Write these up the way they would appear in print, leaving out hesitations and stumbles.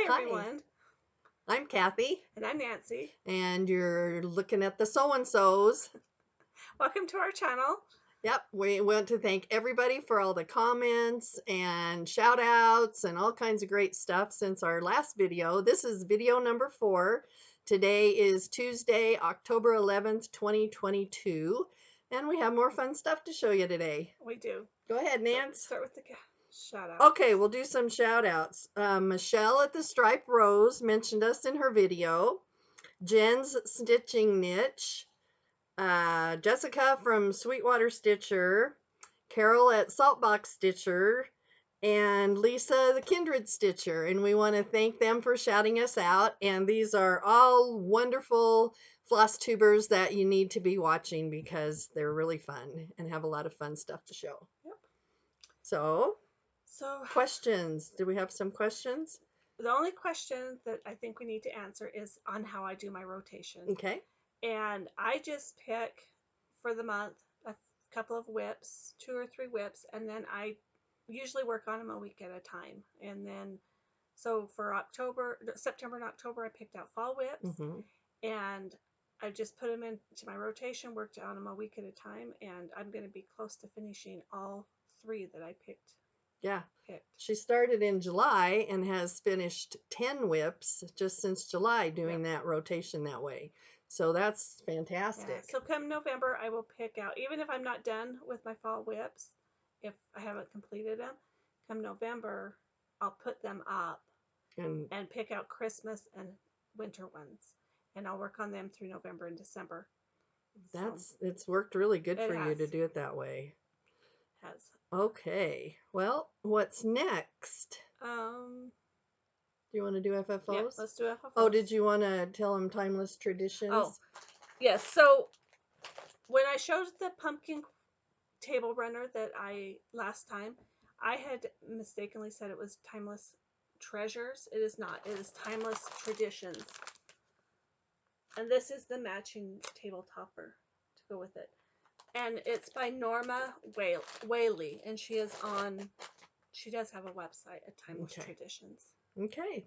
everyone. I'm Kathy. And I'm Nancy. And you're looking at the so-and-sos. Welcome to our channel. Yep, we want to thank everybody for all the comments and shout outs and all kinds of great stuff since our last video. This is video number 4. Today is Tuesday, October 11th, 2022. And we have more fun stuff to show you today. We do. Go ahead, Nance. Start with the shout out. Okay, we'll do some shout outs. Michelle at the Stripe Rose mentioned us in her video. Jen's Stitching Niche. Jessica from Sweetwater Stitcher. Carol at Saltbox Stitcher. And Lisa the Kindred Stitcher. And we want to thank them for shouting us out. And these are all wonderful floss tubers that you need to be watching because they're really fun and have a lot of fun stuff to show. Yep. So, So, questions. Do we have some questions? the only question that I think we need to answer is on how I do my rotation. Okay. And I just pick for the month a couple of whips, 2 or 3 whips, and then I usually work on them a week at a time. And then, so for September and October, I picked out fall whips, and I just put them into my rotation, worked on them a week at a time, and I'm going to be close to finishing all 3 that I picked. Yeah. She started in July and has finished 10 whips just since July doing that rotation that way. So that's fantastic. Yeah. So come November, I will pick out, even if I'm not done with my fall whips, if I haven't completed them, come November, I'll put them up and pick out Christmas and winter ones. And I'll work on them through November and December. It's worked really good for you to do it that way. Has. Okay. Well, what's next? Do you want to do FFOs? Yeah, let's do FFOs. Oh, did you want to tell them timeless traditions? Oh, yes. So when I showed the pumpkin table runner that last time, I had mistakenly said it was timeless treasures. It is not. It is timeless traditions. And this is the matching table topper to go with it. And it's by Norma Whaley, and she does have a website at Timeless Traditions. Okay.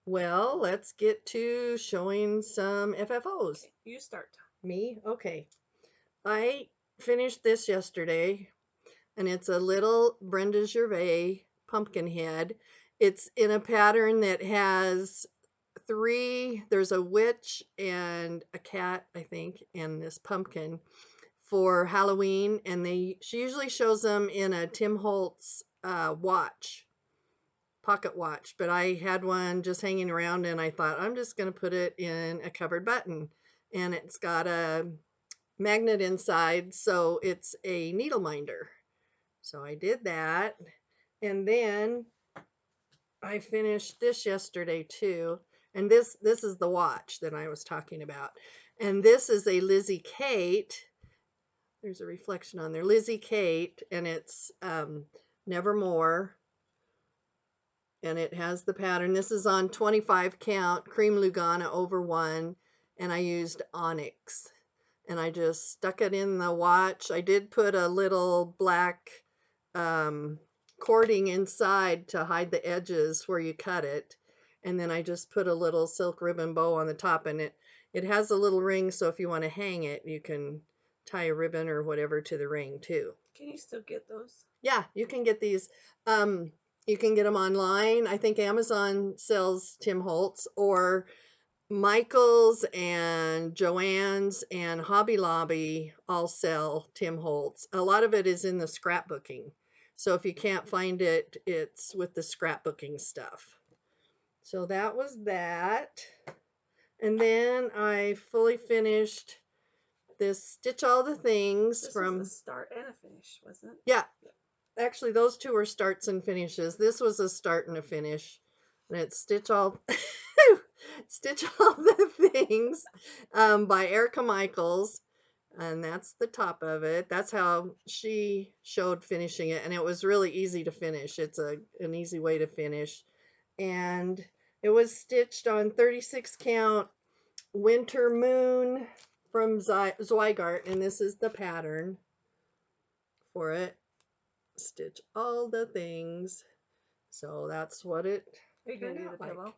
Well, let's get to showing some FFOs. Okay, you start. Me? Okay. I finished this yesterday, and it's a little Brenda Gervais pumpkin head. It's in a pattern that has 3, there's a witch and a cat, I think, and this pumpkin for Halloween, and she usually shows them in a Tim Holtz pocket watch, but I had one just hanging around, and I thought I'm just going to put it in a covered button, and it's got a magnet inside, so it's a needle minder. So I did that, and then I finished this yesterday too. And this is the watch that I was talking about. And this is a Lizzie Kate. There's a reflection on there. Lizzie Kate, and it's Nevermore. And it has the pattern. This is on 25 count, cream Lugana over 1. And I used onyx. And I just stuck it in the watch. I did put a little black cording inside to hide the edges where you cut it, and then I just put a little silk ribbon bow on the top, and it has a little ring, so if you want to hang it, you can tie a ribbon or whatever to the ring too. Can you still get those? Yeah, you can get these. You can get them online. I think Amazon sells Tim Holtz, or Michael's and Joann's and Hobby Lobby all sell Tim Holtz. A lot of it is in the scrapbooking. So if you can't find it, it's with the scrapbooking stuff. So that was that. And then I fully finished this Stitch All the Things from... This was a start and a finish, wasn't it? Yeah. Actually, those two were starts and finishes. This was a start and a finish. And it's Stitch All the Things by Erica Michaels. And that's the top of it. That's how she showed finishing it, and it was really easy to finish. It's an easy way to finish, and it was stitched on 36 count Winter Moon from Zweigart, and this is the pattern for it. Stitch all the things. So that's what it Are you gonna turned do the out like. pillow?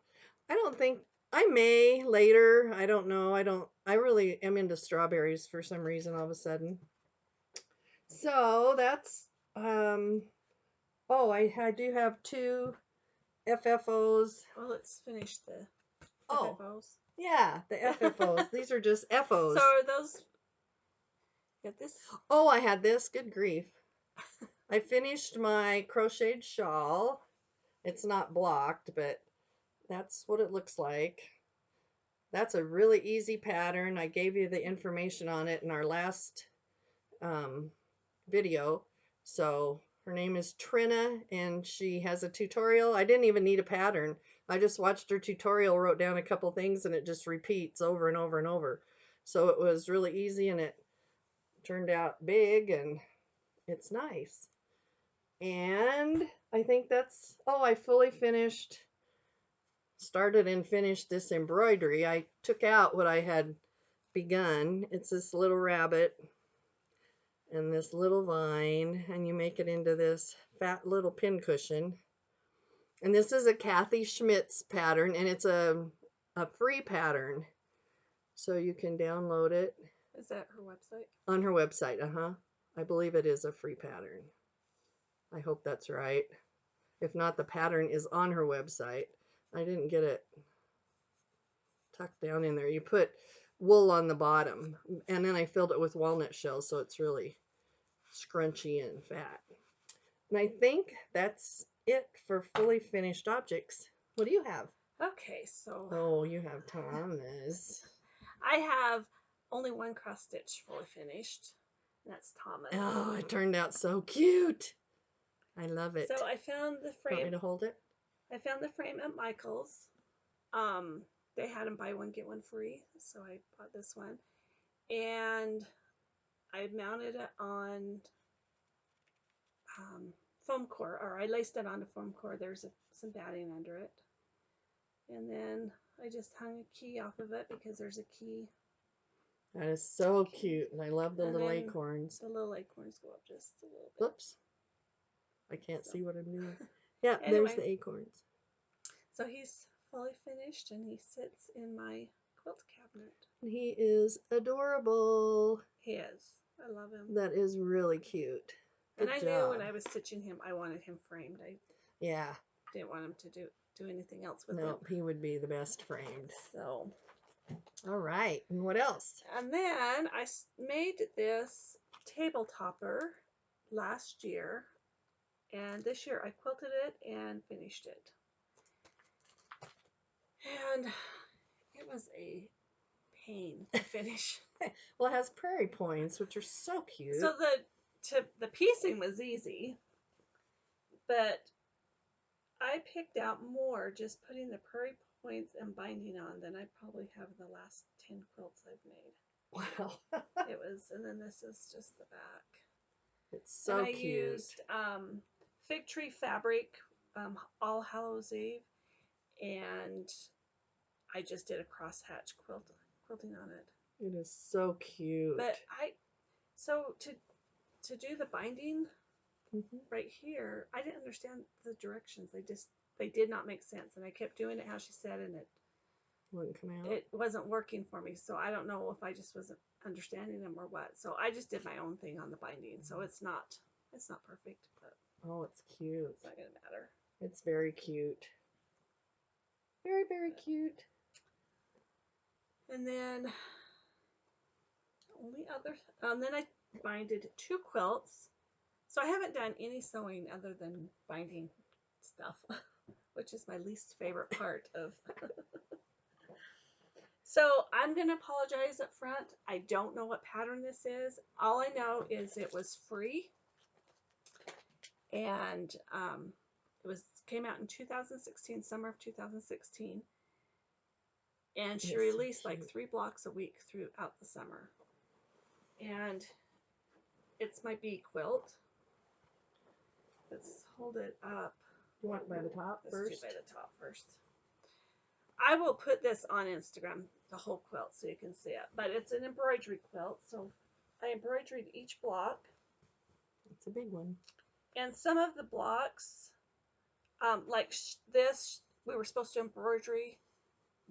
I don't think I may later. I don't know. I really am into strawberries for some reason all of a sudden. So that's oh, I do have two FFOs. Well, let's finish the Oh, FFOs. yeah, the FFOs. These are just FOs. So are those? Get this. Oh, I had this. Good grief. I finished my crocheted shawl. It's not blocked, but that's what it looks like. That's a really easy pattern. I gave you the information on it in our last video. So her name is Trina, and she has a tutorial. I didn't even need a pattern. I just watched her tutorial, wrote down a couple things, and it just repeats over and over and over. So it was really easy, and it turned out big, and it's nice. And I think that's, oh, I fully started and finished this embroidery. I took out what I had begun. It's this little rabbit and this little vine, and you make it into this fat little pincushion. And this is a Kathy Schmitz pattern, and it's a free pattern. So you can download it. Is that her website? On her website, I believe it is a free pattern. I hope that's right. If not, the pattern is on her website. I didn't get it tucked down in there. You put wool on the bottom, and then I filled it with walnut shells, so it's really scrunchy and fat. And I think that's it for fully finished objects. What do you have? Okay, so Oh, you have Thomas. I have only one cross stitch fully finished. And that's Thomas. Oh, it turned out so cute. I love it. So I found the Want me frame. to hold it? I found the frame at Michael's. They had them buy one get one free, so I bought this one, and I mounted it on foam core, or I laced it onto foam core. There's some batting under it, and then I just hung a key off of it because there's a key. That is so cute, and I love the little acorns. The little acorns go up just a little bit. Whoops. I can't see what I'm doing. Yeah, anyway, there's the acorns. So he's fully finished, and he sits in my quilt cabinet. He is adorable. He is. I love him. That is really cute. Good and I knew when I was stitching him, I wanted him framed. I didn't want him to do anything else with him. No, he would be the best framed. So, all right. And what else? And then I made this table topper last year, and this year I quilted it and finished it. And it was a pain to finish. Well, it has prairie points, which are so cute. So the piecing was easy, but I picked out more just putting the prairie points and binding on than I probably have the last 10 quilts I've made. Wow. It was, and then this is just the back. It's so and I cute. used fig tree fabric, All Hallows Eve, and I just did a crosshatch quilting on it. It is so cute. But so to do the binding right here, I didn't understand the directions. They did not make sense, and I kept doing it how she said, and it wouldn't come out. It wasn't working for me. So I don't know if I just wasn't understanding them or what. So I just did my own thing on the binding. So it's not perfect, but oh, it's cute. It's not gonna matter. It's very cute. Very, very cute. And then then I binded 2 quilts. So I haven't done any sewing other than binding stuff, which is my least favorite part of. So I'm going to apologize up front. I don't know what pattern this is. All I know is it was free, and it came out in 2016, summer of 2016, and she released like 3 blocks a week throughout the summer. And it's my bee quilt. Let's hold it up. You want it by the top first? Let's do by the top first. I will put this on Instagram, the whole quilt, so you can see it. But it's an embroidery quilt, so I embroidered each block. It's a big one. And some of the blocks, like this, we were supposed to embroidery,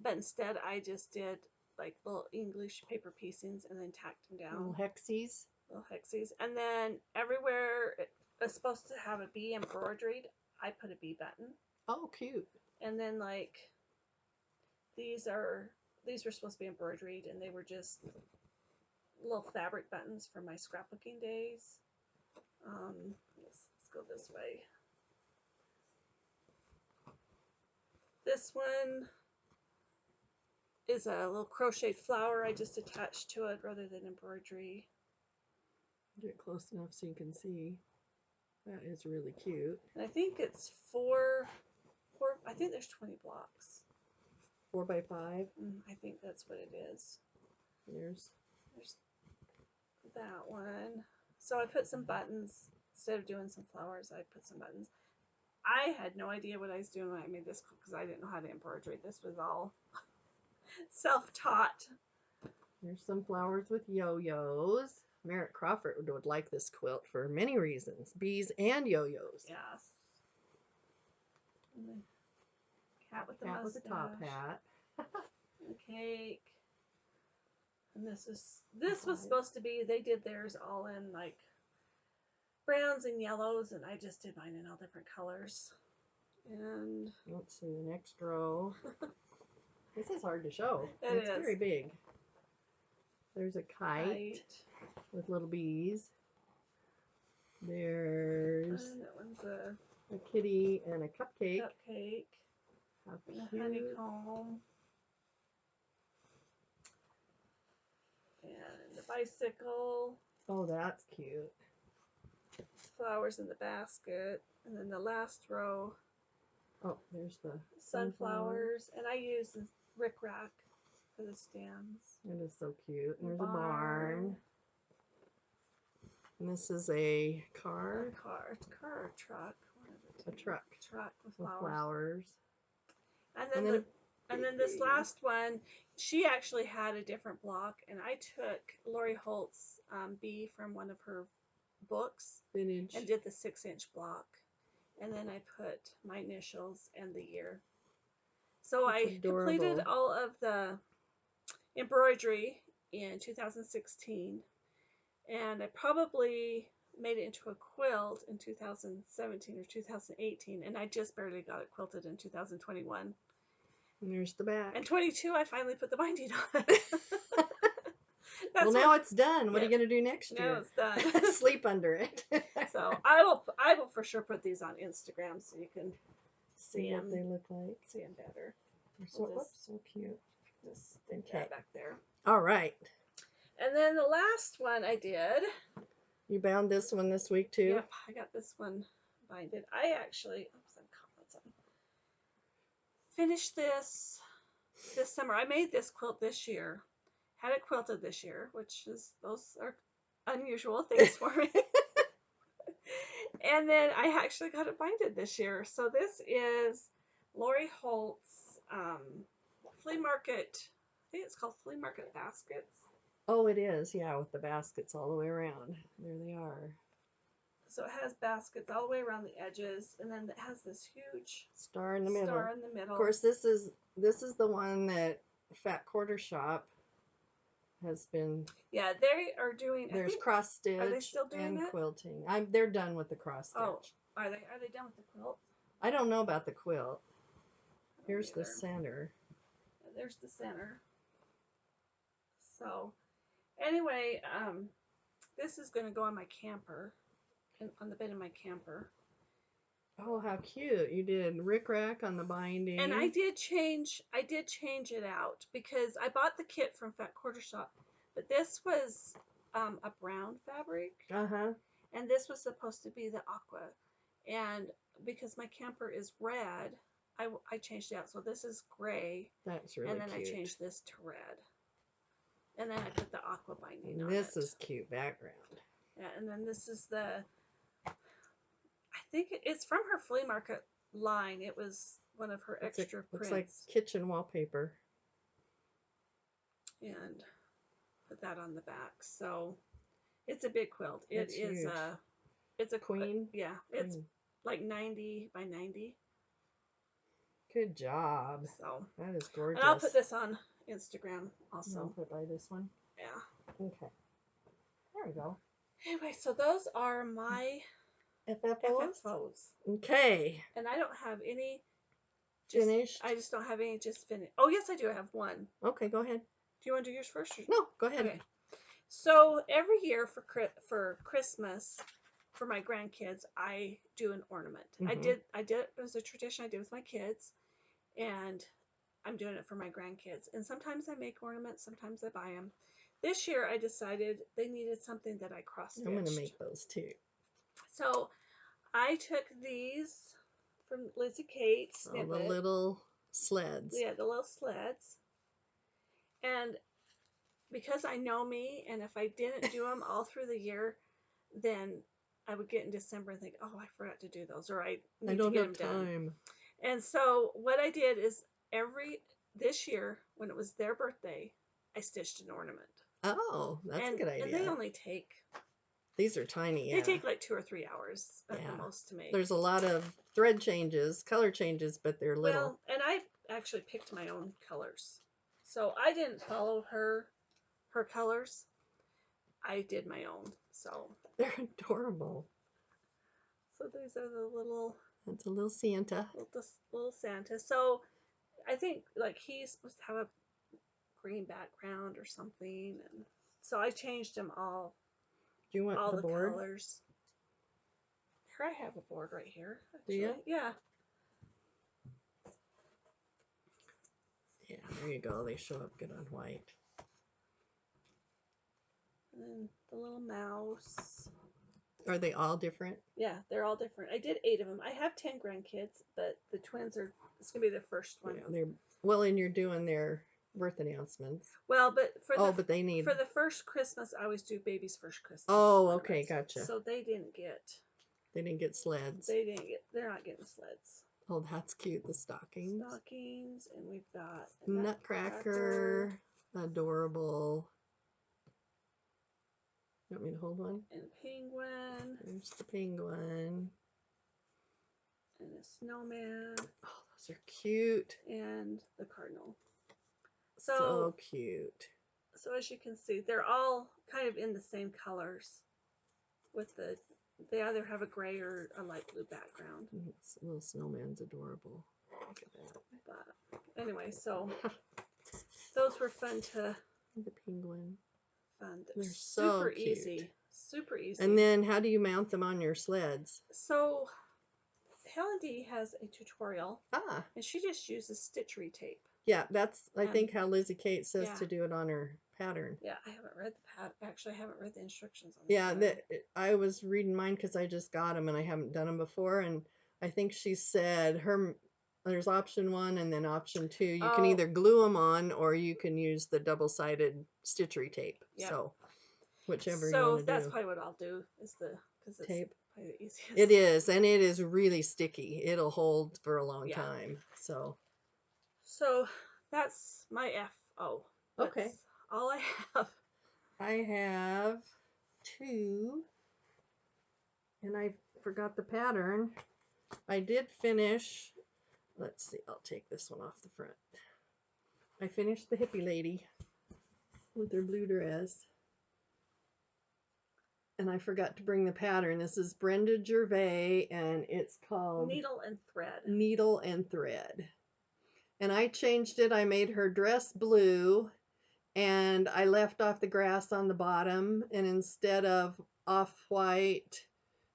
but instead I just did like little English paper piecings and then tacked them Little down, hexies. little hexies. And then everywhere it was supposed to have a bee embroidered, I put a bee button. Oh, cute. And then like these are these were supposed to be embroidered, and they were just little fabric buttons for my scrapbooking days. Let's go this way. This one is a little crocheted flower I just attached to it rather than embroidery. Get close enough so you can see. That is really cute. And I think it's four. I think there's 20 blocks. 4x5. I think that's what it is. There's that one. So I put some buttons. Instead of doing some flowers, I put some buttons. I had no idea what I was doing when I made this because I didn't know how to embroider. This was all self-taught. There's some flowers with yo-yos. Merritt Crawford would like this quilt for many reasons. Bees and yo-yos. Yes. And the cat with the Cat mustache. with a top hat. The cake. And this was supposed to be, they did theirs all in like browns and yellows, and I just did mine in all different colors. And let's see the next row. This is hard to show. It's very big. There's a kite with little bees. There's that one's a kitty and a cupcake. How and a cute. honeycomb. And the bicycle. Oh, that's cute. Flowers in the basket. And then the last row. Oh, there's the sunflowers. And I use the rickrack for the stems. It is so cute. There's a barn. And this is a car. Car or truck. A truck. Truck with flowers. And then this last one, she actually had a different block, and I took Lori Holt's bee from one of her books Vintage. and did the 6-inch block, and then I put my initials and the year. So That's I adorable. completed all of the embroidery in 2016, and I probably made it into a quilt in 2017 or 2018, and I just barely got it quilted in 2021. And there's the back. And 22, I finally put the binding on it. Well, now it's done. What are you going to do next year? Now it's done. Sleep under it. So I will for sure put these on Instagram so you can see what they look like. See them better. So cute. Just stick that back there. All right. And then the last one I did. You bound this one this week too? Yep, I got this one binded. I actually, finished this summer. I made this quilt this year. Had it quilted this year, which is, those are unusual things for me. And then I actually got it binded this year. So this is Lori Holt's flea market. I think it's called Flea Market Baskets. Oh, it is. Yeah, with the baskets all the way around. There they are. So it has baskets all the way around the edges, and then it has this huge star in the middle. Of course, this is the one that Fat Quarter Shop has been. Yeah, they are doing. There's cross stitch. Are they still doing and quilting? They're done with the cross stitch. Oh, are they? Are they done with the quilt? I don't know about the quilt. Here's the center. There's the center. So, anyway, this is going to go on my camper, on the bed of my camper. Oh, how cute! You did rickrack on the binding. And I did change it out because I bought the kit from Fat Quarter Shop, but this was a brown fabric. And this was supposed to be the aqua. And because my camper is red, I changed it out. So this is gray. That's really cute. And then cute. I changed this to red. And then I put the aqua binding on this it. is cute background. Yeah, and then this is I think it's from her flea market line. It was one of her extra prints. Looks like kitchen wallpaper. And put that on the back. So it's a big quilt. It's a queen. Yeah, it's like 90 by 90. Good job. So, That is and I'll put gorgeous. this on Instagram You want also. to put by this one? Yeah. Okay. There we go. Anyway, so those are my FFOs? FFOs. Okay. And I don't have any Finished? I just don't have any just finished. Oh, yes, I do. I have one. Okay, go ahead. Do you want to do yours first? No, go ahead. Okay. So every year for Christmas, for my grandkids, I do an ornament. I did it was a tradition I did with my kids, and I'm doing it for my grandkids. And sometimes I make ornaments, sometimes I buy them. This year I decided they needed something that I cross I'm going to stitched. make those too. So I took these from Lizzie Kate All the Snippet. little sleds. Yeah, the little sleds. And because I know me, and if I didn't do them all through the year, then I would get in December and think, oh, I forgot to do those, or I need to don't get have them done. time. And so what I did is this year, when it was their birthday, I stitched an ornament. Oh, that's a good idea. And they only take, these are tiny, they take like 2 or 3 hours at the most to make. There's a lot of thread changes, color changes, but they're little. Well, and I actually picked my own colors. So I didn't follow her colors. I did my own. So they're adorable. So these are the little. That's a little Santa. Little Santa. So I think like he's supposed to have a green background or something, and so I changed them all. Do you want all the board? Colors? Here I have a board right here. Actually. Do you? Yeah. Yeah, there you go. They show up good on white. And then the little mouse. Are they all different? Yeah, they're all different. I did 8 of them. I have 10 grandkids, but the twins are. It's gonna be the first one. Yeah, well, and you're doing their birth announcements. Well, but but they need for the first Christmas, I always do baby's first Christmas. Oh, okay, gotcha. So they didn't get. They didn't get sleds. They're not getting sleds. Oh, that's cute. The stockings. And we've got a nutcracker. Adorable. You want me to hold one? And a penguin. There's the penguin. And a snowman. Oh, those are cute. And the cardinal. So cute. So as you can see, they're all kind of in the same colors. They either have a gray or a light blue background. This little snowman's adorable. Look at that. But anyway, so those were fun to. The penguin. They're super cute. easy. Super easy. And then how do you mount them on your sleds? So Helen D has a tutorial. Ah. And she just uses stitchery tape. Yeah, that's I think how Lizzie Kate says to do it on her pattern. Yeah, I haven't read the pattern. Actually, I haven't read the instructions on the pattern. I was reading mine because I just got them and I haven't done them before. And I think she said there's option 1 and then option 2. You can either glue them on or you can use the double-sided stitchery tape. Yep. So whichever you want to do. So that's probably what I'll do is because it's tape. Probably the easiest. It is, and it is really sticky. It'll hold for a long time. So that's my FO. Okay. All I have. I have 2, and I forgot the pattern. I did finish, let's see, I'll take this one off the front. I finished the hippie lady with her blue dress. And I forgot to bring the pattern. This is Brenda Gervais, and it's called Needle and Thread. Needle and Thread. And I changed it. I made her dress blue, and I left off the grass on the bottom. And instead of off-white,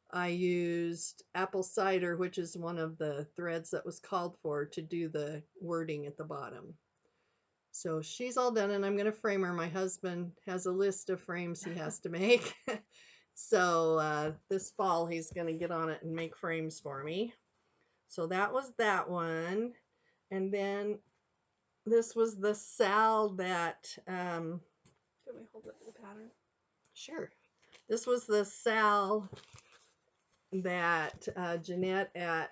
I used apple cider, which is one of the threads that was called for to do the wording at the bottom. So she's all done, and I'm going to frame her. My husband has a list of frames he has to make. So this fall, he's going to get on it and make frames for me. So that was that one. And then this was the Sal that... Can we hold up the pattern? Sure. This was the Sal that Jeanette at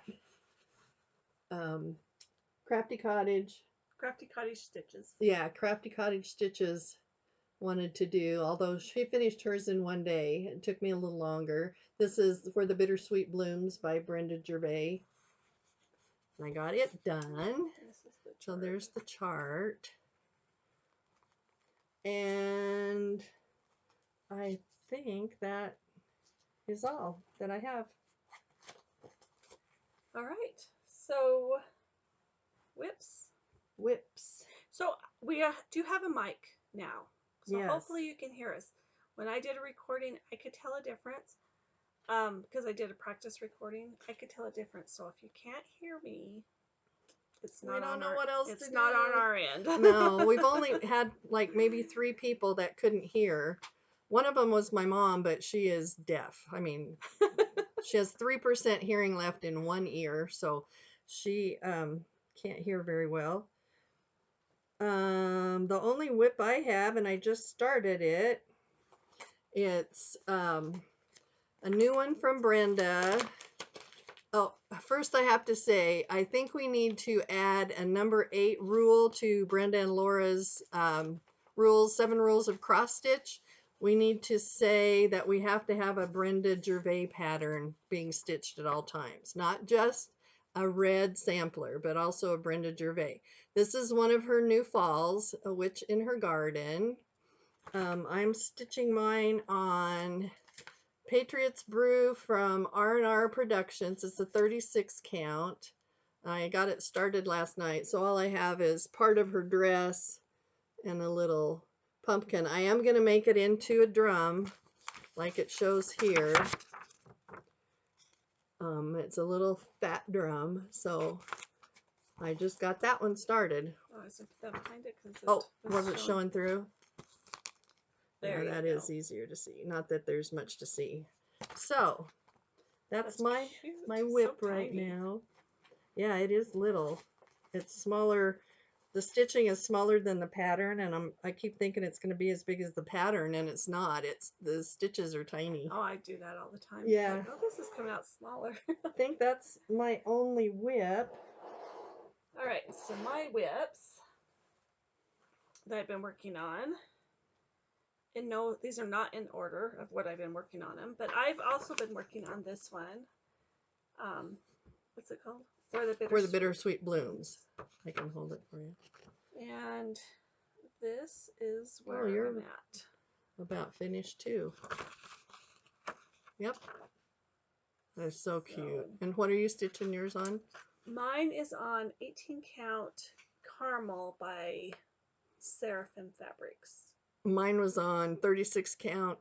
Crafty Cottage Stitches. Yeah, Crafty Cottage Stitches wanted to do, although she finished hers in one day. It took me a little longer. This is For the Bittersweet Blooms by Brenda Gervais. I got it done. This is the So chart. there's the chart. And I think that is all that I have. All right. So, whips. Whips. So we do have a mic now. So Yes. hopefully you can hear us. When I did a recording, I could tell a difference. Because I did a practice recording, I could tell a difference. So if you can't hear me, it's not on our it's not on our end. No, we've only had like maybe 3 people that couldn't hear. One of them was my mom, but she is deaf. I mean, she has 3% hearing left in one ear, so she can't hear very well. The only whip I have, and I just started it, it's a new one from Brenda. Oh, first I have to say, I think we need to add a number 8 rule to Brenda and Laura's rules, 7 rules of cross stitch. We need to say that we have to have a Brenda Gervais pattern being stitched at all times, not just a red sampler, but also a Brenda Gervais. This is one of her new falls, A Witch in Her Garden. I'm stitching mine on Patriots Brew from R&R Productions. It's a 36 count. I got it started last night, so all I have is part of her dress and a little pumpkin. I am going to make it into a drum like it shows here. It's a little fat drum, so I just got that one started. Oh, I put that behind it because Oh, was it showing through? There yeah, that you is easier to see. Not that there's much to see. So that's my cute. my whip So right tiny. now. Yeah, it is little. It's smaller. The stitching is smaller than the pattern, and I keep thinking it's going to be as big as the pattern, and it's not. It's the stitches are tiny. Oh, I do that all the time. Yeah. Like, oh, this is coming out smaller. I think that's my only whip. All right, so my whips that I've been working on, and no, these are not in order of what I've been working on them, but I've also been working on this one. What's it called? For the Bittersweet Blooms. I can hold it for you. And this is where you're I'm at. About finished too. Yep. They're so cute. And what are you stitching yours on? Mine is on 18 count Caramel by Seraphim Fabrics. Mine was on 36 count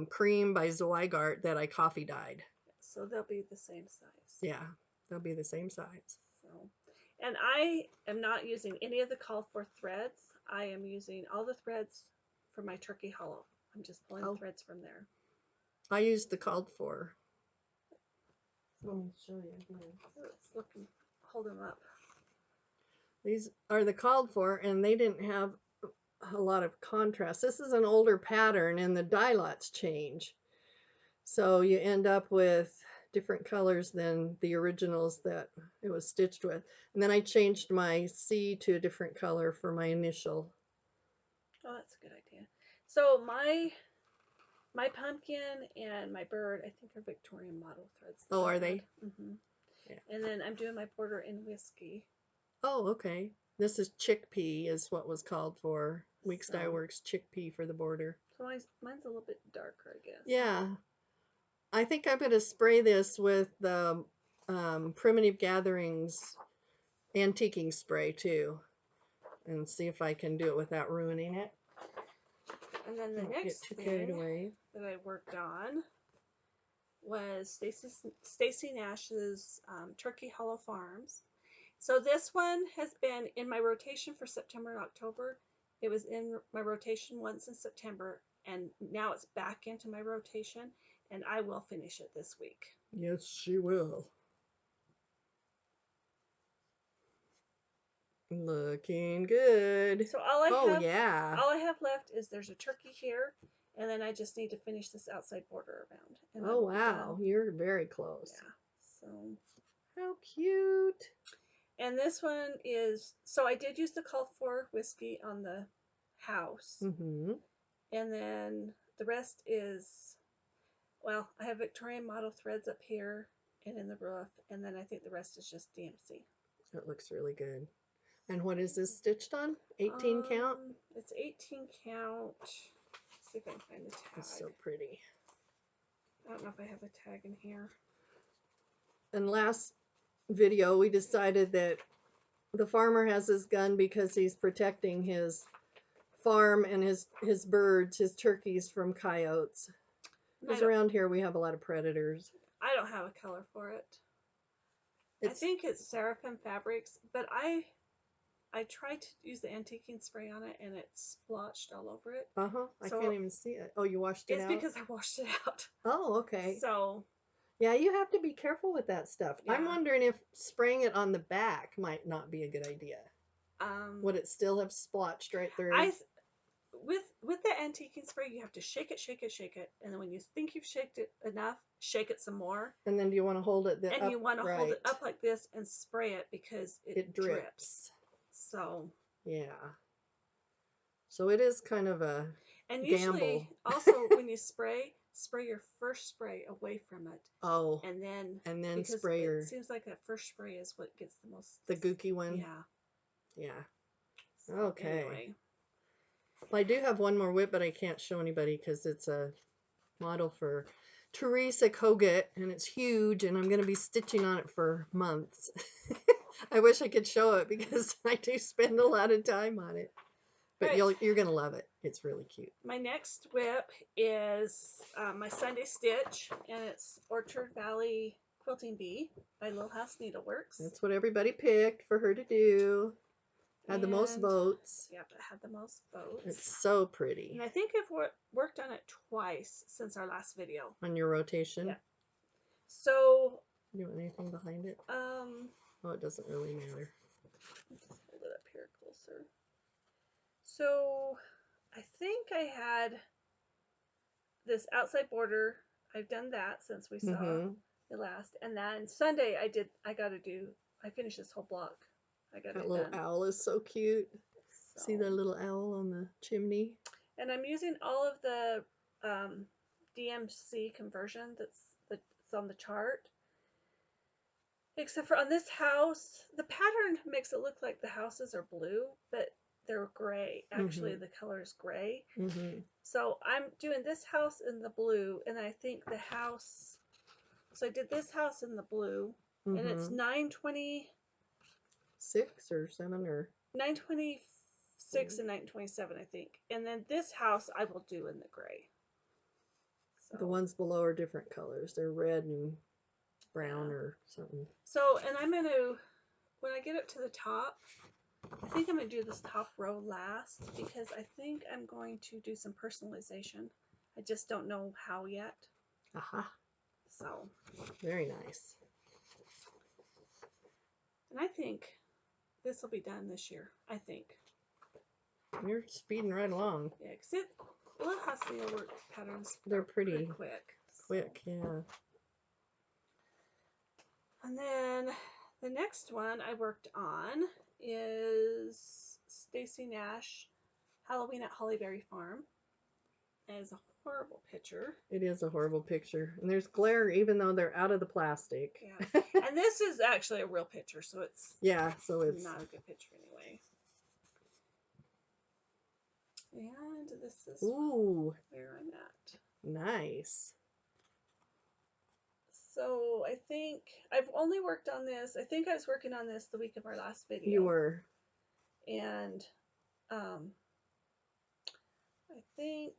Cream by Zweigart that I coffee dyed. So they'll be the same size. Yeah, they'll be the same size. So, and I am not using any of the called for threads. I am using all the threads for my Turkey Hollow. I'm just pulling threads from there. I used the called for. Let me show you here. Let's look and hold them up. These are the called for, and they didn't have a lot of contrast. This is an older pattern, and the dye lots change. So you end up with different colors than the originals that it was stitched with. And then I changed my C to a different color for my initial. Oh, that's a good idea. So my pumpkin and my bird, I think, are Victorian model threads. Oh, are they? Mm-hmm. Yeah. And then I'm doing my border in whiskey. Oh, okay. This is chickpea is what was called for. Weeks Dye Works chickpea for the border. So mine's a little bit darker, I guess. Yeah. I think I'm going to spray this with the Primitive Gatherings antiquing spray too, and see if I can do it without ruining it. And then the next thing that I worked on was Stacy Nash's Turkey Hollow Farms. So this one has been in my rotation for September and October. It was in my rotation once in September, and now it's back into my rotation, and I will finish it this week. Yes, she will. Looking good. So all I have left is there's a turkey here, and then I just need to finish this outside border around. And oh wow, you're very close. Yeah. So how cute. And this one is, so I did use the called for whiskey on the house. Mm-hmm. And then the rest is, well, I have Victorian model threads up here. and in the roof, and then I think the rest is just DMC. That looks really good. And what is this stitched on? 18 count? It's 18 count. Let's see if I can find the tag. It's so pretty. I don't know if I have a tag in here. And last video, we decided that the farmer has his gun because he's protecting his farm and his birds, his turkeys from coyotes. Because around here we have a lot of predators. I don't have a color for it. I think it's Seraphim Fabrics, but I tried to use the antiquing spray on it and it splotched all over it. I can't even see it. Oh, you washed it out? It's because I washed it out. Oh, okay. So yeah, you have to be careful with that stuff. Yeah. I'm wondering if spraying it on the back might not be a good idea. Would it still have splotched right through? With the antiquing spray, you have to shake it, and then when you think you've shaked it enough, shake it some more. And then do you want to hold it you want to hold it up like this and spray it because it drips. So yeah. So it is kind of a and gamble. Usually also when you spray your first spray away from it. Oh. And then spray your. It seems like that first spray is what gets the most. The gooky one. Yeah. Yeah. So, okay. Anyway. Well, I do have one more whip, but I can't show anybody because it's a model for Teresa Kogut, and it's huge, and I'm going to be stitching on it for months. I wish I could show it because I do spend a lot of time on it. But you're going to love it. It's really cute. My next whip is my Sunday Stitch, and it's Orchard Valley Quilting Bee by Little House Needleworks. That's what everybody picked for her to do. Had the most votes. Yep, it had the most votes. It's so pretty. And I think I've worked on it twice since our last video. On your rotation? Yeah. So... You want anything behind it? Oh, it doesn't really matter. Let's hold it up here closer. So, I think I had this outside border. I've done that since we saw it last. And then Sunday I finished this whole block. That little owl is so cute. So. See the little owl on the chimney? And I'm using all of the DMC conversion that's on the chart. Except for on this house, the pattern makes it look like the houses are blue, but they're gray. Actually, the color is gray. So I'm doing this house in the blue, and I think the house... So I did this house in the blue, and it's 926 or 7 or 926 and 927, I think. And then this house I will do in the gray. So. The ones below are different colors. They're red and brown or something. So, and I'm going to, when I get up to the top, I think I'm going to do this top row last because I think I'm going to do some personalization. I just don't know how yet. So. Very nice. And I think this will be done this year. I think. You're speeding right along. Yeah, because Little House Needlework patterns. They're pretty quick. Quick, yeah. And then the next one I worked on is Stacy Nash, Halloween at Hollyberry Farm. It is a horrible picture. It is a horrible picture. And there's glare even though they're out of the plastic. Yeah. And this is actually a real picture, so it's so it's not a good picture anyway. And this is where I'm at. Nice. So I think I've only worked on this. I think I was working on this the week of our last video. You were. And I think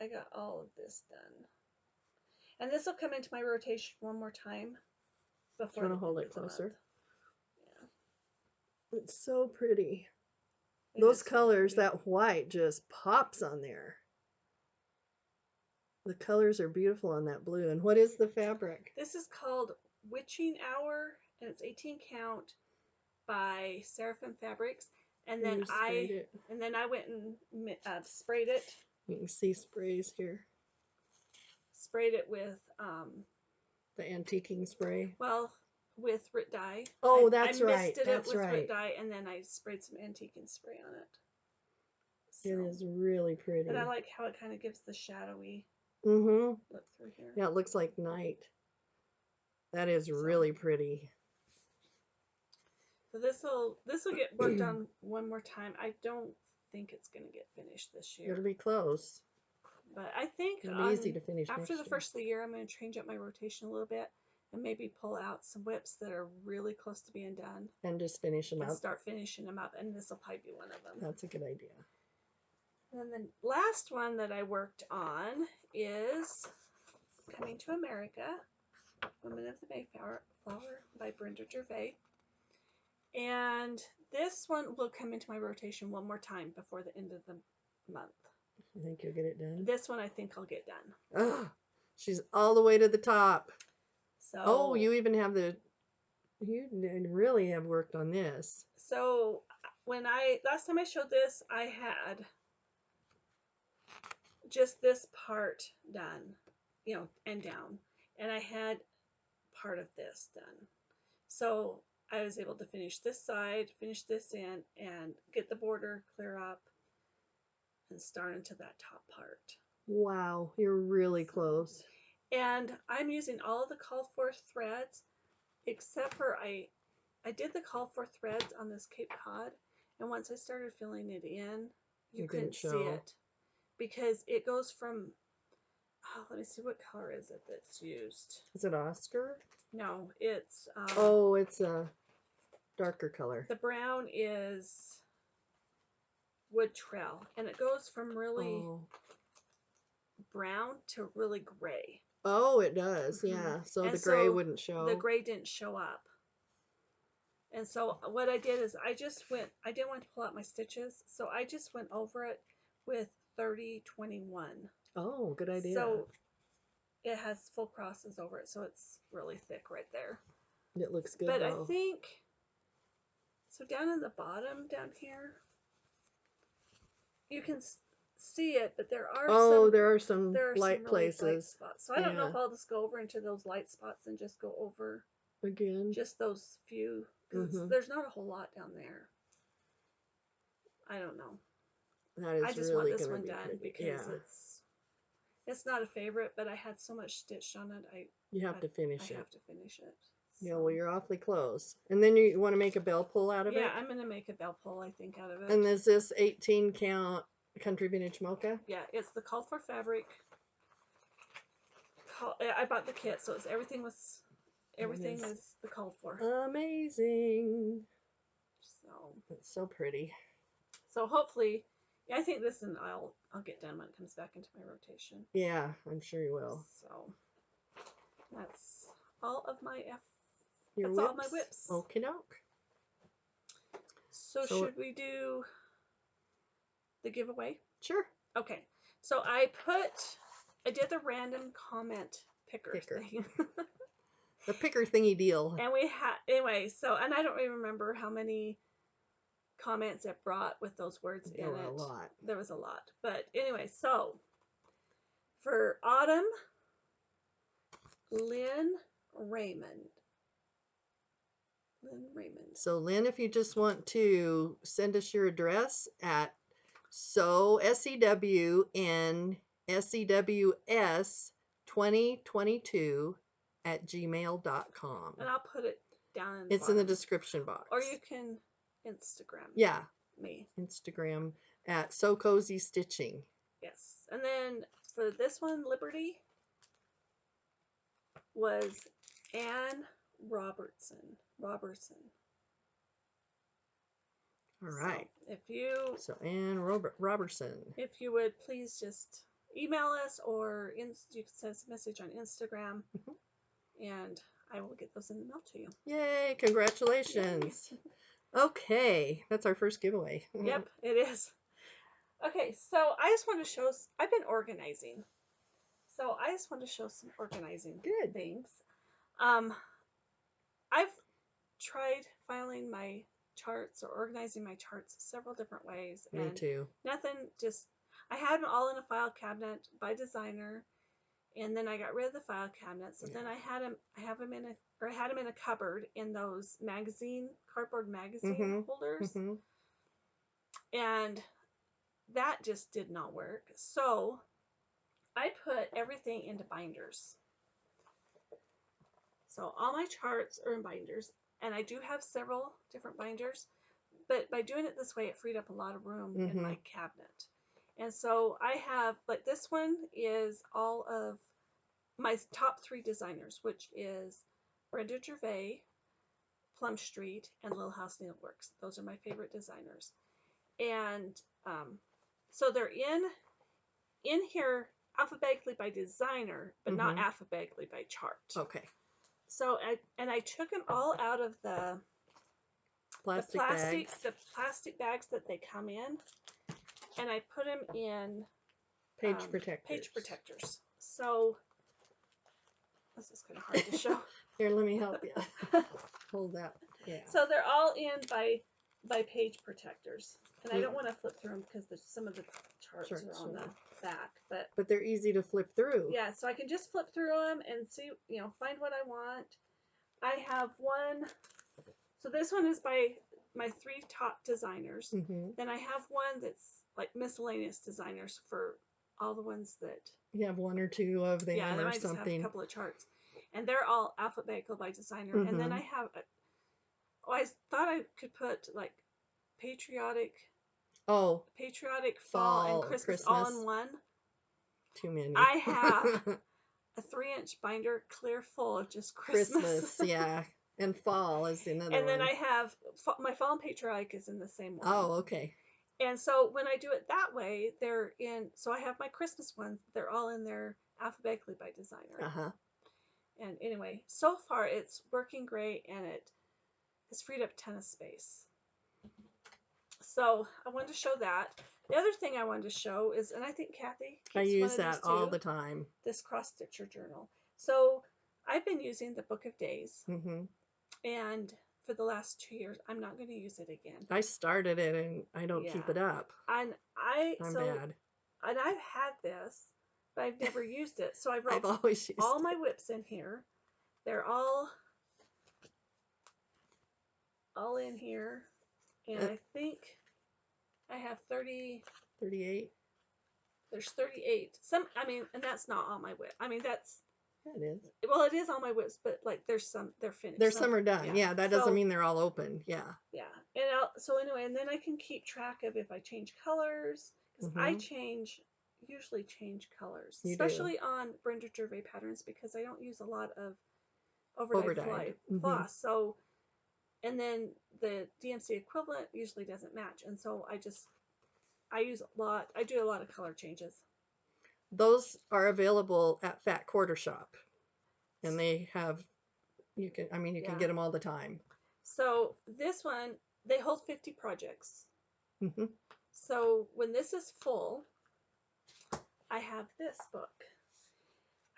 I got all of this done. And this will come into my rotation one more time before. I'm going to hold it closer. Yeah. It's so pretty. Those colors, that white just pops on there. The colors are beautiful on that blue. And what is the fabric? This is called Witching Hour, and it's 18 count by Seraphim Fabrics. And then I went and sprayed it. You can see sprays here. Sprayed it with the antiquing spray. Well, with Rit dye. Oh, that's right. I misted it with Rit dye, and then I sprayed some antiquing spray on it. So, it is really pretty. And I like how it kind of gives the shadowy look through here. Yeah, it looks like night. That is So, really pretty. so this will get worked on one more time. I don't think it's going to get finished this It'll year, be close. but I think It'll be easy on to finish after the next year. first of the year, I'm going to change up my rotation a little bit and maybe pull out some whips that are really close to being done And just finish them and up. start finishing them up. And this will probably be one of them. That's a good idea. And then the last one that I worked on is Coming to America, Women of the Mayflower by Brenda Gervais. And this one will come into my rotation one more time before the end of the month. I think you'll get it done. This one I think I'll get done. Oh, she's all the way to the top. So Oh, you even have you really have worked on this. So when last time I showed this, I had just this part done, and down, and I had part of this done. So I was able to finish this side, finish this in, and get the border clear up and start into that top part. Wow, you're really close. And I'm using all of the called for threads, except for I did the called for threads on this Cape Cod, and once I started filling it in, you couldn't see it because it goes from, let me see, what color is it that's used? Is it Oscar? No, it's oh, it's a darker color. The brown is Wood Trail, and it goes from really brown to really gray. Oh, it does. Yeah. So and the gray wouldn't show. The gray didn't show up. And so what I did is I didn't want to pull out my stitches, so I just went over it with 30-21. Oh, good idea. So it has full crosses over it, so it's really thick right there. It looks good, but though. I think, so down in the bottom down here, you can see it, but there are some light places. Light spots. So I don't know if I'll just go over into those light spots and just go over again, just those few, because there's not a whole lot down there. I don't know. That is, I just really want this one done pretty. Because it's not a favorite, but I had so much stitched on it. You have to finish it. I have to finish it. So. Yeah, well, you're awfully close. And then you want to make a bell pull out of it? Yeah, I'm going to make a bell pull, I think, out of it. And is this 18 count Country Vintage Mocha? Yeah, it's the called for fabric. I bought the kit, so everything is the called for. Amazing. So it's so pretty. So hopefully, I think this and I'll get done when it comes back into my rotation. Yeah, I'm sure you will. So that's all of my all of my whips. Okie doke. So should we do the giveaway? Sure. Okay. So I did the random comment picker. Thing. The picker thingy deal. And we had, anyway, and I don't even remember how many comments it brought with those words in it. There were a lot. There was a lot. But anyway, so for Autumn, Lynn Raymond. So Lynn, if you just want to send us your address at SEWNSEWS2022@gmail.com. And I'll put it down It's in the description box. Or you can Instagram me. Instagram at So Cozy Stitching. Yes. And then for this one, Liberty was Ann Robertson. All right. So Ann Robertson. If you would please just email us, or you can send us a message on Instagram, and I will get those in the mail to you. Yay! Congratulations. Yay. Okay, that's our first giveaway. Yep, it is. Okay, so I just want to show. I've been organizing, so I just want to show some organizing things. I've tried filing my charts or organizing my charts several different ways. Me too. Nothing, I had them all in a file cabinet by designer, and then I got rid of the file cabinet. So then I had them in a cupboard in those cardboard magazine holders. And that just did not work. So I put everything into binders. So all my charts are in binders, and I do have several different binders, but by doing it this way, it freed up a lot of room in Mm-hmm. my cabinet. And so I have, like, this one is all of my top 3 designers, which is Brenda Gervais, Plum Street, and Little House Needleworks. Those are my favorite designers. And so they're in here alphabetically by designer, but not Mm-hmm. alphabetically by chart. Okay. So I took them all out of the Plastic bags. the plastic bags that they come in, and I put them in Page protectors. page protectors. So this is kind of hard to show. Here, let me help you. Hold that. Yeah. So they're all in by page protectors, and I don't want to flip through them because some of the charts are on the back, but they're easy to flip through. Yeah, so I can just flip through them and see, find what I want. I have one. So this one is by my 3 top designers. Mm-hmm. Then I have one that's like miscellaneous designers for all the ones that. You have 1 or 2 of them, Yeah, or I might something. just have a couple of charts, and they're all alphabetical by designer. Mm-hmm. And then I have. I thought I could put like patriotic. Oh. Patriotic fall and Christmas all in one. Too many. I have a 3-inch binder clear full of just Christmas. Yeah. And fall is another and then one. I have my fall and patriotic is in the same one. Oh, okay. And so when I do it that way, they're in. So I have my Christmas ones. They're all in there alphabetically by designer. Uh-huh. And anyway, so far it's working great, and it has freed up a ton of space. So I wanted to show that. The other thing I wanted to show is, and I think Kathy keeps I use one of that these too, all the time. This cross stitcher journal. So I've been using the Book of Days, mm-hmm. and for the last 2 years, I'm not going to use it again. I started it and I don't keep it up. And I'm bad. And I've had this, but I've never used it. So I wrote I've always used all my whips in here. They're all in here, and I think I have 38. There's 38. And that's not all my whip. That's. It is. Well, it is all my whips, but like there's some they're finished. There's some are done. Yeah, that doesn't mean they're all open. Yeah. Yeah, and so anyway, and then I can keep track of if I change colors, because I usually change colors, especially on Brenda Gervais patterns, because I don't use a lot of overdyed floss. So, and then the DMC equivalent usually doesn't match, and so I do a lot of color changes. Those are available at Fat Quarter Shop, and they have, you can get them all the time. So this one, they hold 50 projects. Mm-hmm. So when this is full, I have this book.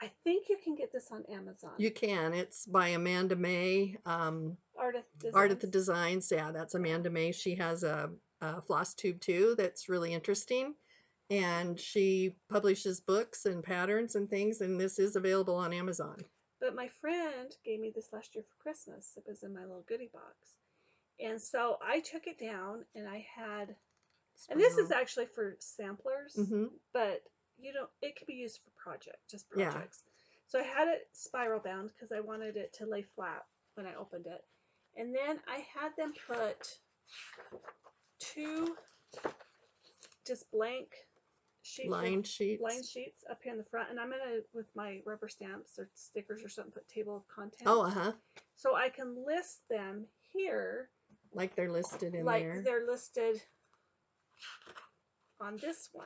I think you can get this on Amazon. You can. It's by Amanda May. Art at the Designs. Yeah, that's Amanda May. She has a Flosstube too that's really interesting. And she publishes books and patterns and things, and this is available on Amazon. But my friend gave me this last year for Christmas. It was in my little goodie box. And so I took it down, and I had, and this is actually for samplers, but it could be used for projects. Yeah. So I had it spiral bound because I wanted it to lay flat when I opened it. And then I had them put 2 just blank lined sheets up here in the front, and I'm gonna, with my rubber stamps or stickers or something, put table of contents. Oh, so I can list them here like they're listed in there. Like they're listed on this one.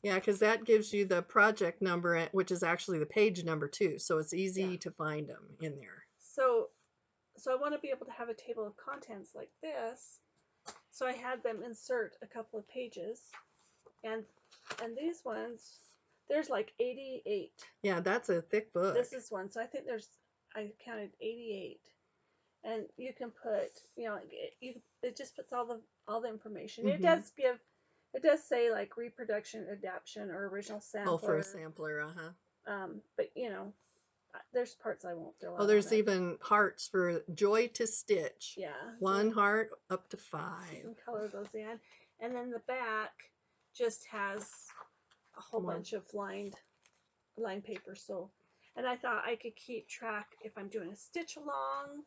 Yeah, because that gives you the project number, which is actually the page number too, so it's easy to find them in there. So I want to be able to have a table of contents like this. So I had them insert a couple of pages, and these ones, there's like 88. Yeah, that's a thick book. This is one. So I think I counted 88. And you can put, it just puts all the information. Mm-hmm. It does say like reproduction, adaptation, or original sampler. Oh, for a sampler, But there's parts I won't fill out. Oh, there's even hearts for Joy to Stitch. Yeah. 1 heart up to 5. You can color those in. And then the back just has a whole bunch of lined paper. So, And I thought I could keep track if I'm doing a stitch along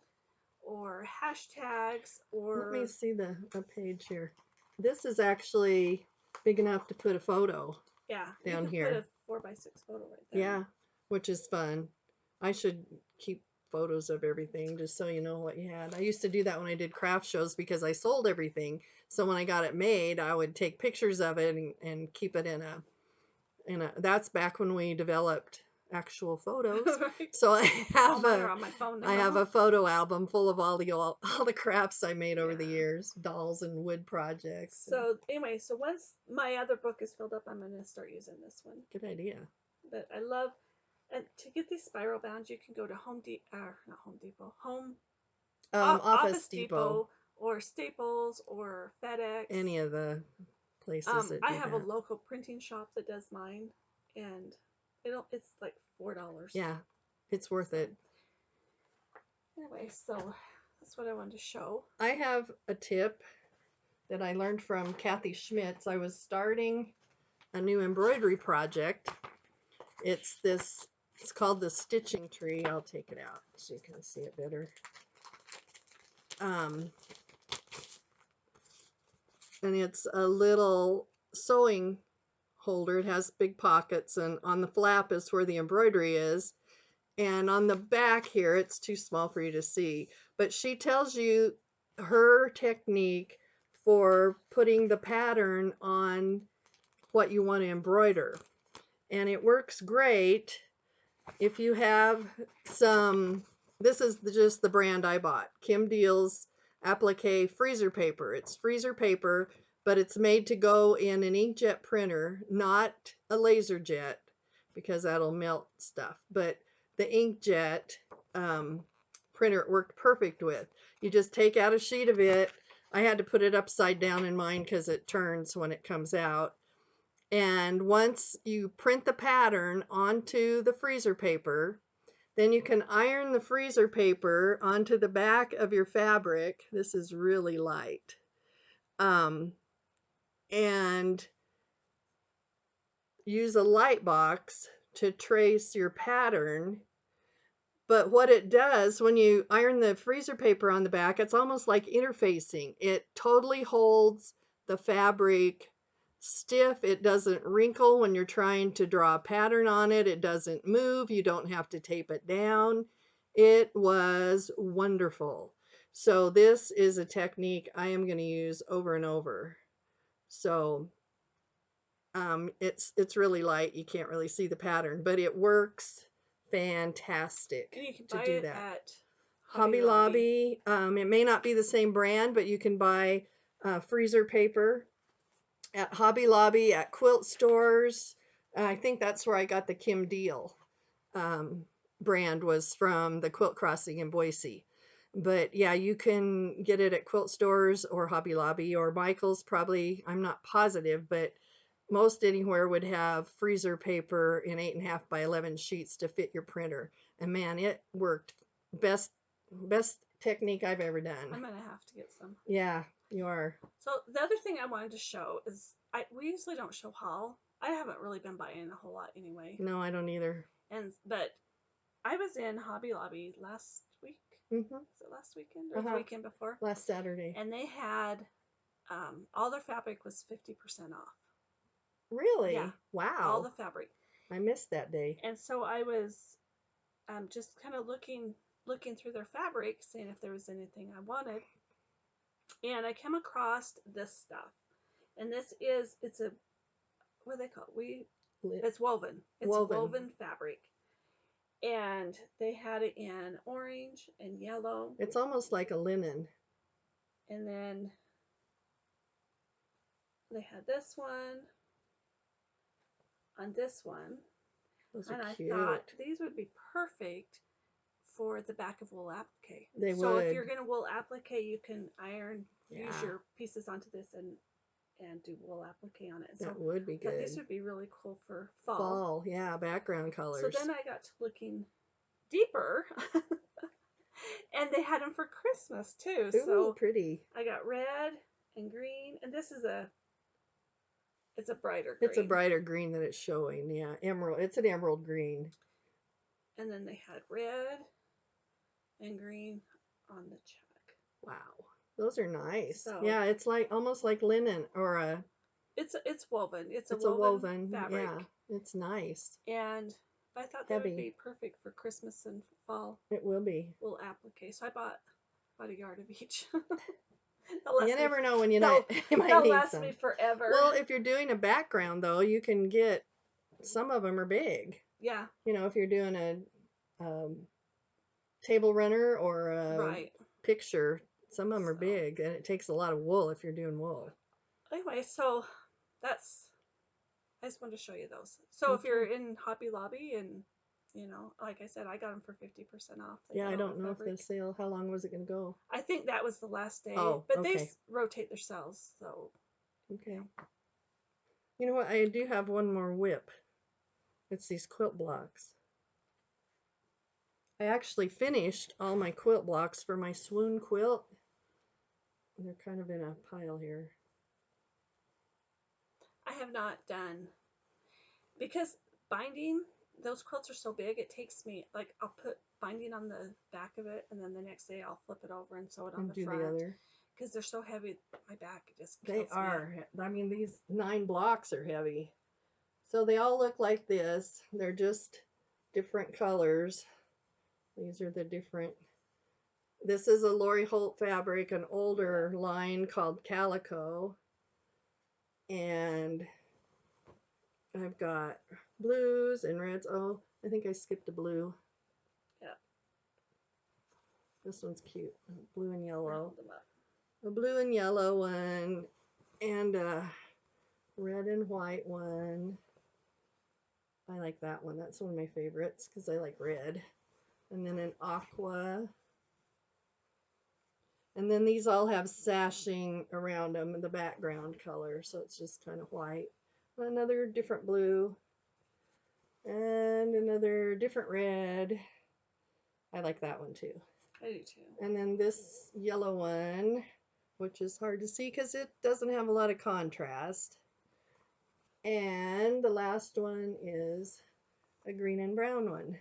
or hashtags Let me or see a page here. This is actually big enough to put a photo yeah, you down could put here. a 4x6 photo right there. Yeah, which is fun. I should keep photos of everything just so you know what you had. I used to do that when I did craft shows because I sold everything. So when I got it made, I would take pictures of it and keep it in a that's back when we developed actual photos. Right? So Oh, mine are on my phone I have now. a photo album full of all the crafts I made over the Yeah. years, dolls and wood projects. So anyway, so once my other book is filled up, I'm going to start using this one. Good idea. But I love, and to get these spiral bound, you can go to Office Office Depot, Depot or Staples or FedEx. any of the places that I do have a that. local printing shop that does mine, and it's like $4. Yeah, it's worth it. Anyway, so that's what I wanted to show. I have a tip that I learned from Kathy Schmitz. I was starting a new embroidery project. It's called the stitching tree. I'll take it out so you can see it better. And it's a little sewing holder. It has big pockets, and on the flap is where the embroidery is. And on the back here, it's too small for you to see, but she tells you her technique for putting the pattern on what you want to embroider. And it works great if you have some, this is just the brand I bought, Kim Deal's Applique freezer paper. It's freezer paper, but it's made to go in an inkjet printer, not a laser jet, because that'll melt stuff. But the inkjet printer it worked perfect with. You just take out a sheet of it. I had to put it upside down in mine because it turns when it comes out. And once you print the pattern onto the freezer paper, then you can iron the freezer paper onto the back of your fabric. This is really light. And use a light box to trace your pattern. But what it does when you iron the freezer paper on the back, it's almost like interfacing. It totally holds the fabric stiff. It doesn't wrinkle when you're trying to draw a pattern on it. It doesn't move. You don't have to tape it down. It was wonderful. So this is a technique I am going to use over and over. So it's really light. You can't really see the pattern, but it works fantastic And you can to buy do it that. at Hobby Lobby. It may not be the same brand, but you can buy freezer paper at Hobby Lobby, at quilt stores. I think that's where I got the Kim Deal brand, was from the Quilt Crossing in Boise. But yeah, you can get it at quilt stores or Hobby Lobby or Michael's, probably. I'm not positive, but most anywhere would have freezer paper in 8.5 by 11 sheets to fit your printer. And man, it worked. Best technique I've ever done. I'm gonna have to get some. Yeah, you are. So the other thing I wanted to show is we usually don't show haul. I haven't really been buying a whole lot anyway. No, I don't either. But I was in Hobby Lobby last week. Mm-hmm. Was it last weekend or the weekend before? Last Saturday. And they had all their fabric was 50% off. Really? Yeah. Wow. All the fabric. I missed that day. And so I was just kind of looking through their fabric, seeing if there was anything I wanted. And I came across this stuff. And it's a, what do they call it? It's woven. It's woven fabric. And they had it in orange and yellow. It's almost like a linen. And then they had this one on this one. Those and are I cute. thought these would be perfect for the back of wool applique. They so would. If you're going to wool applique, you can use your pieces onto this and do wool applique on it. That would be good. These would be really cool for fall. Fall, yeah, background colors. So then I got to looking deeper, and they had them for Christmas too. Ooh, so pretty. I got red and green, and this is it's a brighter green. It's a brighter green that it's showing. Yeah, emerald. It's an emerald green. and then they had red and green on the check. Wow. Those are nice. So Yeah, it's like almost like linen or it's woven. It's a it's a woven woven. fabric, Yeah, it's nice. and I thought they would Heavy. be perfect for Christmas and fall It will be. little applique. So I bought about a yard of each. You never know when they'll, you might they'll need last some. me forever. Well, if you're doing a background though, you can get some of them are big. Yeah. You know, if you're doing a table runner or a Right. picture, some of them are So big, and it takes a lot of wool if you're doing wool. anyway, so that's I just wanted to show you those. So if you're Okay. in Hobby Lobby and like I said, I got them for 50% off. They Yeah, got I all the don't know if the fabric. sale, how long was it going to go? I think that was the last day, Oh, but they okay. rotate their sales. So Okay. yeah. You know what? I do have one more whip. It's these quilt blocks. I actually finished all my quilt blocks for my swoon quilt. They're kind of in a pile here. I have not done because binding those quilts are so big. It takes me like I'll put binding on the back of it, and then the next day I'll flip it over and sew it on And the do the front other. because they're so heavy. My back just They kills me. are. I mean, these 9 blocks are heavy. So they all look like this. They're just different colors. These are the different. This is a Lori Holt fabric, an older line called Calico. And I've got blues and reds. Oh, I think I skipped a blue. Yeah. This one's cute. Blue and yellow. Hold them up. A blue and yellow one. And a red and white one. I like that one. That's one of my favorites because I like red. And then an aqua. And then these all have sashing around them in the background color, so it's just kind of white. Another different blue. And another different red. I like that one too. I do too. And then this yellow one, which is hard to see because it doesn't have a lot of contrast. And the last one is a green and brown one.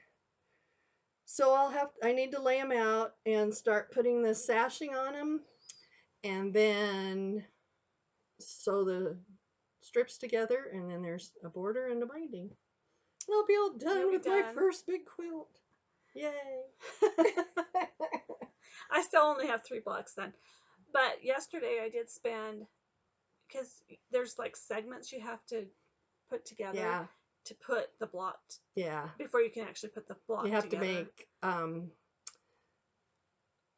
So I need to lay them out and start putting the sashing on them, and then sew the strips together, and then there's a border and a binding. And I'll be all done with my first big quilt. Yay! I still only have 3 blocks done. But yesterday I did spend because there's like segments you have to put together Yeah, to put the block yeah. before you can actually put the block You have together. to make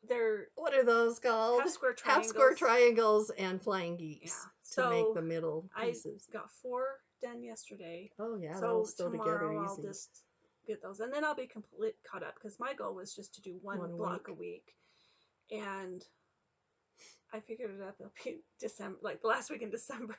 they're what are those called? Half square triangles and flying geese to make the middle pieces. I got 4 done yesterday. Oh yeah, So sew together tomorrow I'll easy. just get those, and then I'll be complete caught up because my goal was just to do one block a week, and I figured it out. It'll be December, like the last week in December.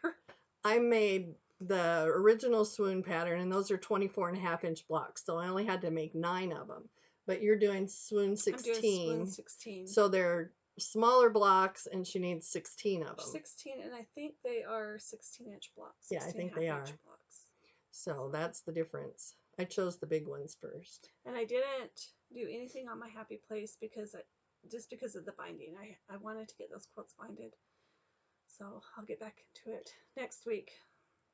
I made the original swoon pattern, and those are 24.5-inch blocks, so I only had to make 9 of them. But you're doing swoon 16. I'm doing swoon 16. So they're smaller blocks, and she needs 16 of them. 16, and I think they are 16-inch blocks. Yeah, I think they are. Blocks. So that's the difference. I chose the big ones first. And I didn't do anything on my happy place because just because of the binding. I wanted to get those quilts binded. So I'll get back into it next week.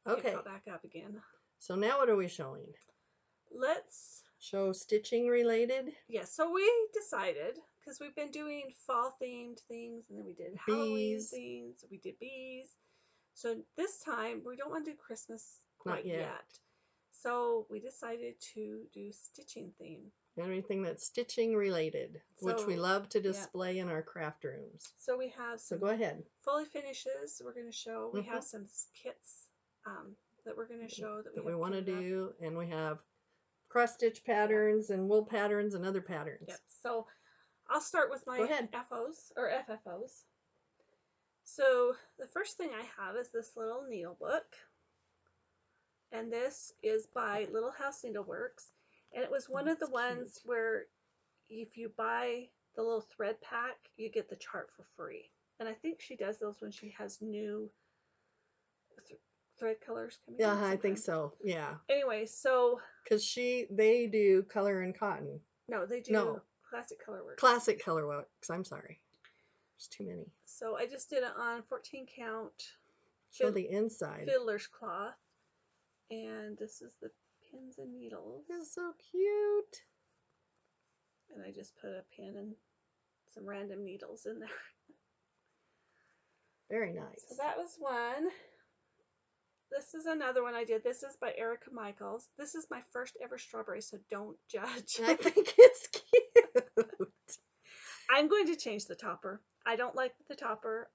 Okay. Get caught back up again. So now what are we showing? Let's show stitching related. Yeah, so we decided because we've been doing fall themed things, and then we did Halloween things. We did bees. So this time we don't want to do Christmas quite yet. So we decided to do stitching theme. Anything that's stitching related, which we love to display in our craft rooms. So we have some go ahead. Fully finishes we're going to show. We have some kits that we're going to show that we want to do, and we have cross stitch patterns and wool patterns and other patterns. Yep. So I'll start with my FOs or FFOs. So the first thing I have is this little needle book. And this is by Little House Needleworks. And it was one of the ones where if you buy the little thread pack, you get the chart for free. And I think she does those when she has new thread colors coming Yeah, in I think sometime. so. Yeah, Anyway, so because they do color and cotton. no, they do No, classic color work. classic color works. I'm sorry, there's too many. So I just did it on 14 count Show the inside. fiddler's cloth, and this is the pins and needles. It's so cute. And I just put a pin and some random needles in there. Very nice. So that was one. This is another one I did. This is by Erica Michaels. This is my first ever strawberry, so don't judge. I think it's cute. I'm going to change the topper. I don't like the topper,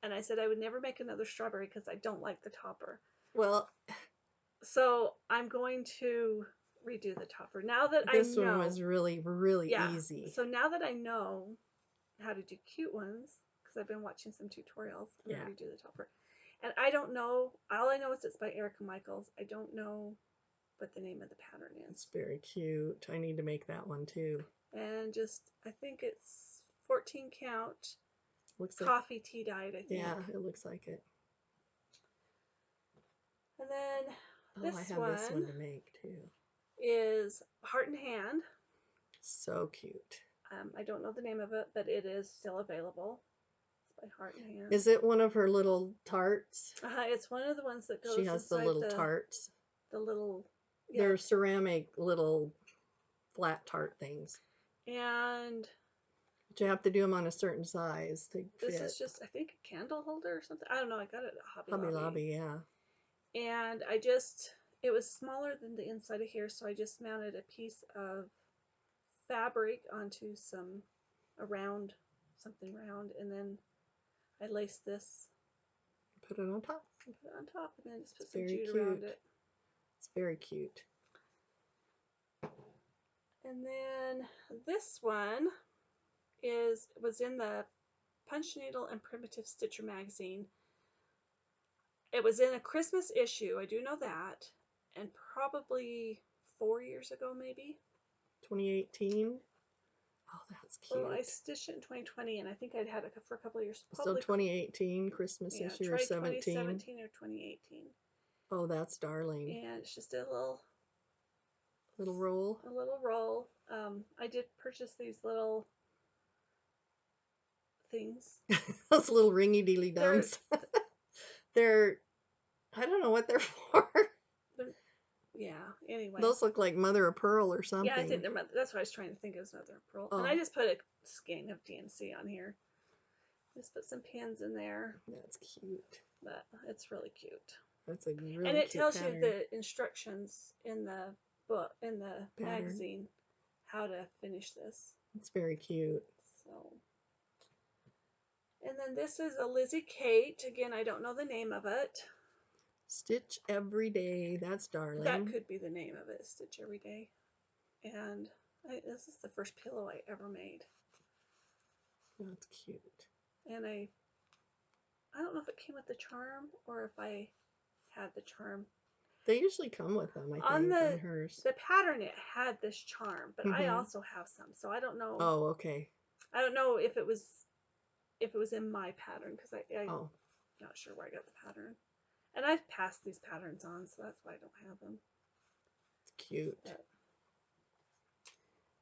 and I said I would never make another strawberry because I don't like the topper. Well, so I'm going to redo the topper now that I know. This one was really, really easy. So now that I know how to do cute ones, because I've been watching some tutorials on how to do the topper, and I don't know. All I know is it's by Erica Michaels. I don't know what the name of the pattern is. It's very cute. I need to make that one too. And I think it's 14 count. Looks coffee tea dyed, I think. Yeah, it looks like it. And then I have this one to make too. Is Heart and Hand. So cute. I don't know the name of it, but it is still available. It's by Heart and Hand. Is it one of her little tarts? It's one of the ones that goes. She has the little tarts. The little. Yeah. They're ceramic little flat tart things. And but you have to do them on a certain size to this fit. is just, I think, a candle holder or something. I don't know. I got it at Hobby Lobby, yeah. And it was smaller than the inside of here, so I just mounted a piece of fabric onto something round, and then I laced this. Put it on top. And put it on top, and then just put some jute around it. It's very cute. And then this one was in the Punch Needle and Primitive Stitcher magazine. It was in a Christmas issue, I do know that, and probably 4 years ago, maybe. 2018. Oh, that's cute. Well, I stitched it in 2020, and I think I'd had it for a couple of years. So 2018 Christmas issue or 17? 2017 or 2018. Oh, that's darling. And it's just a little roll. A little roll. I did purchase these little things. Those little ringy dilly dums. They're I don't know what they're for. Yeah, anyway. Those look like mother of pearl or something. Yeah, I think that's what I was trying to think, is mother of pearl. Oh. And I just put a skein of DMC on here. Just put some pins in there. That's cute. But it's really cute. That's a really cute And it tells pattern. you the instructions in the book, in the magazine, how to finish this. It's very cute. So, and then this is a Lizzie Kate. Again, I don't know the name of it. Stitch Every Day. That's darling. That could be the name of it, Stitch Every Day. And this is the first pillow I ever made. That's cute. And I don't know if it came with the charm or if I had the charm. They usually come with them, I think, on hers. The pattern, it had this charm, but I also have some, so I don't know. Oh, okay. I don't know if it was in my pattern, because I'm not sure where I got the pattern. And I've passed these patterns on, so that's why I don't have them. It's cute.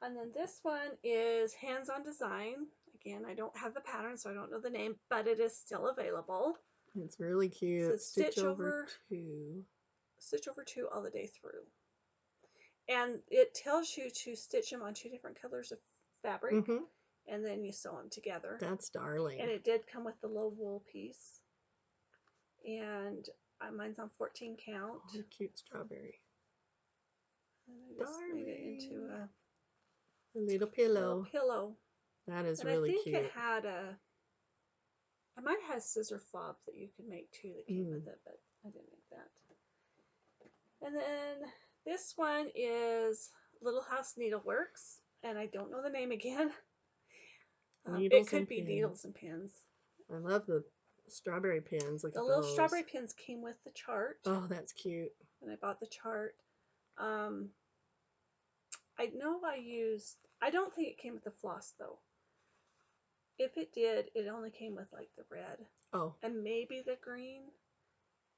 And then this one is Hands on Design. Again, I don't have the pattern, so I don't know the name, but it is still available. It's really cute. So stitch over 2. Stitch over 2 all the day through. And it tells you to stitch them on 2 different colors of fabric, and then you sew them together. That's darling. And it did come with the low wool piece. And mine's on 14 count. Oh, cute strawberry. And I just made it into a little pillow. That is really cute. I think it had I might have scissor fobs that you could make too that came with it, but I didn't make that. And then this one is Little House Needleworks, and I don't know the name again. It could be Needles and Pins. I love the strawberry pins. Look at those. The little strawberry pins came with the chart. Oh, that's cute. And I bought the chart. I know I don't think it came with the floss though. If it did, it only came with like the red. Oh. And maybe the green.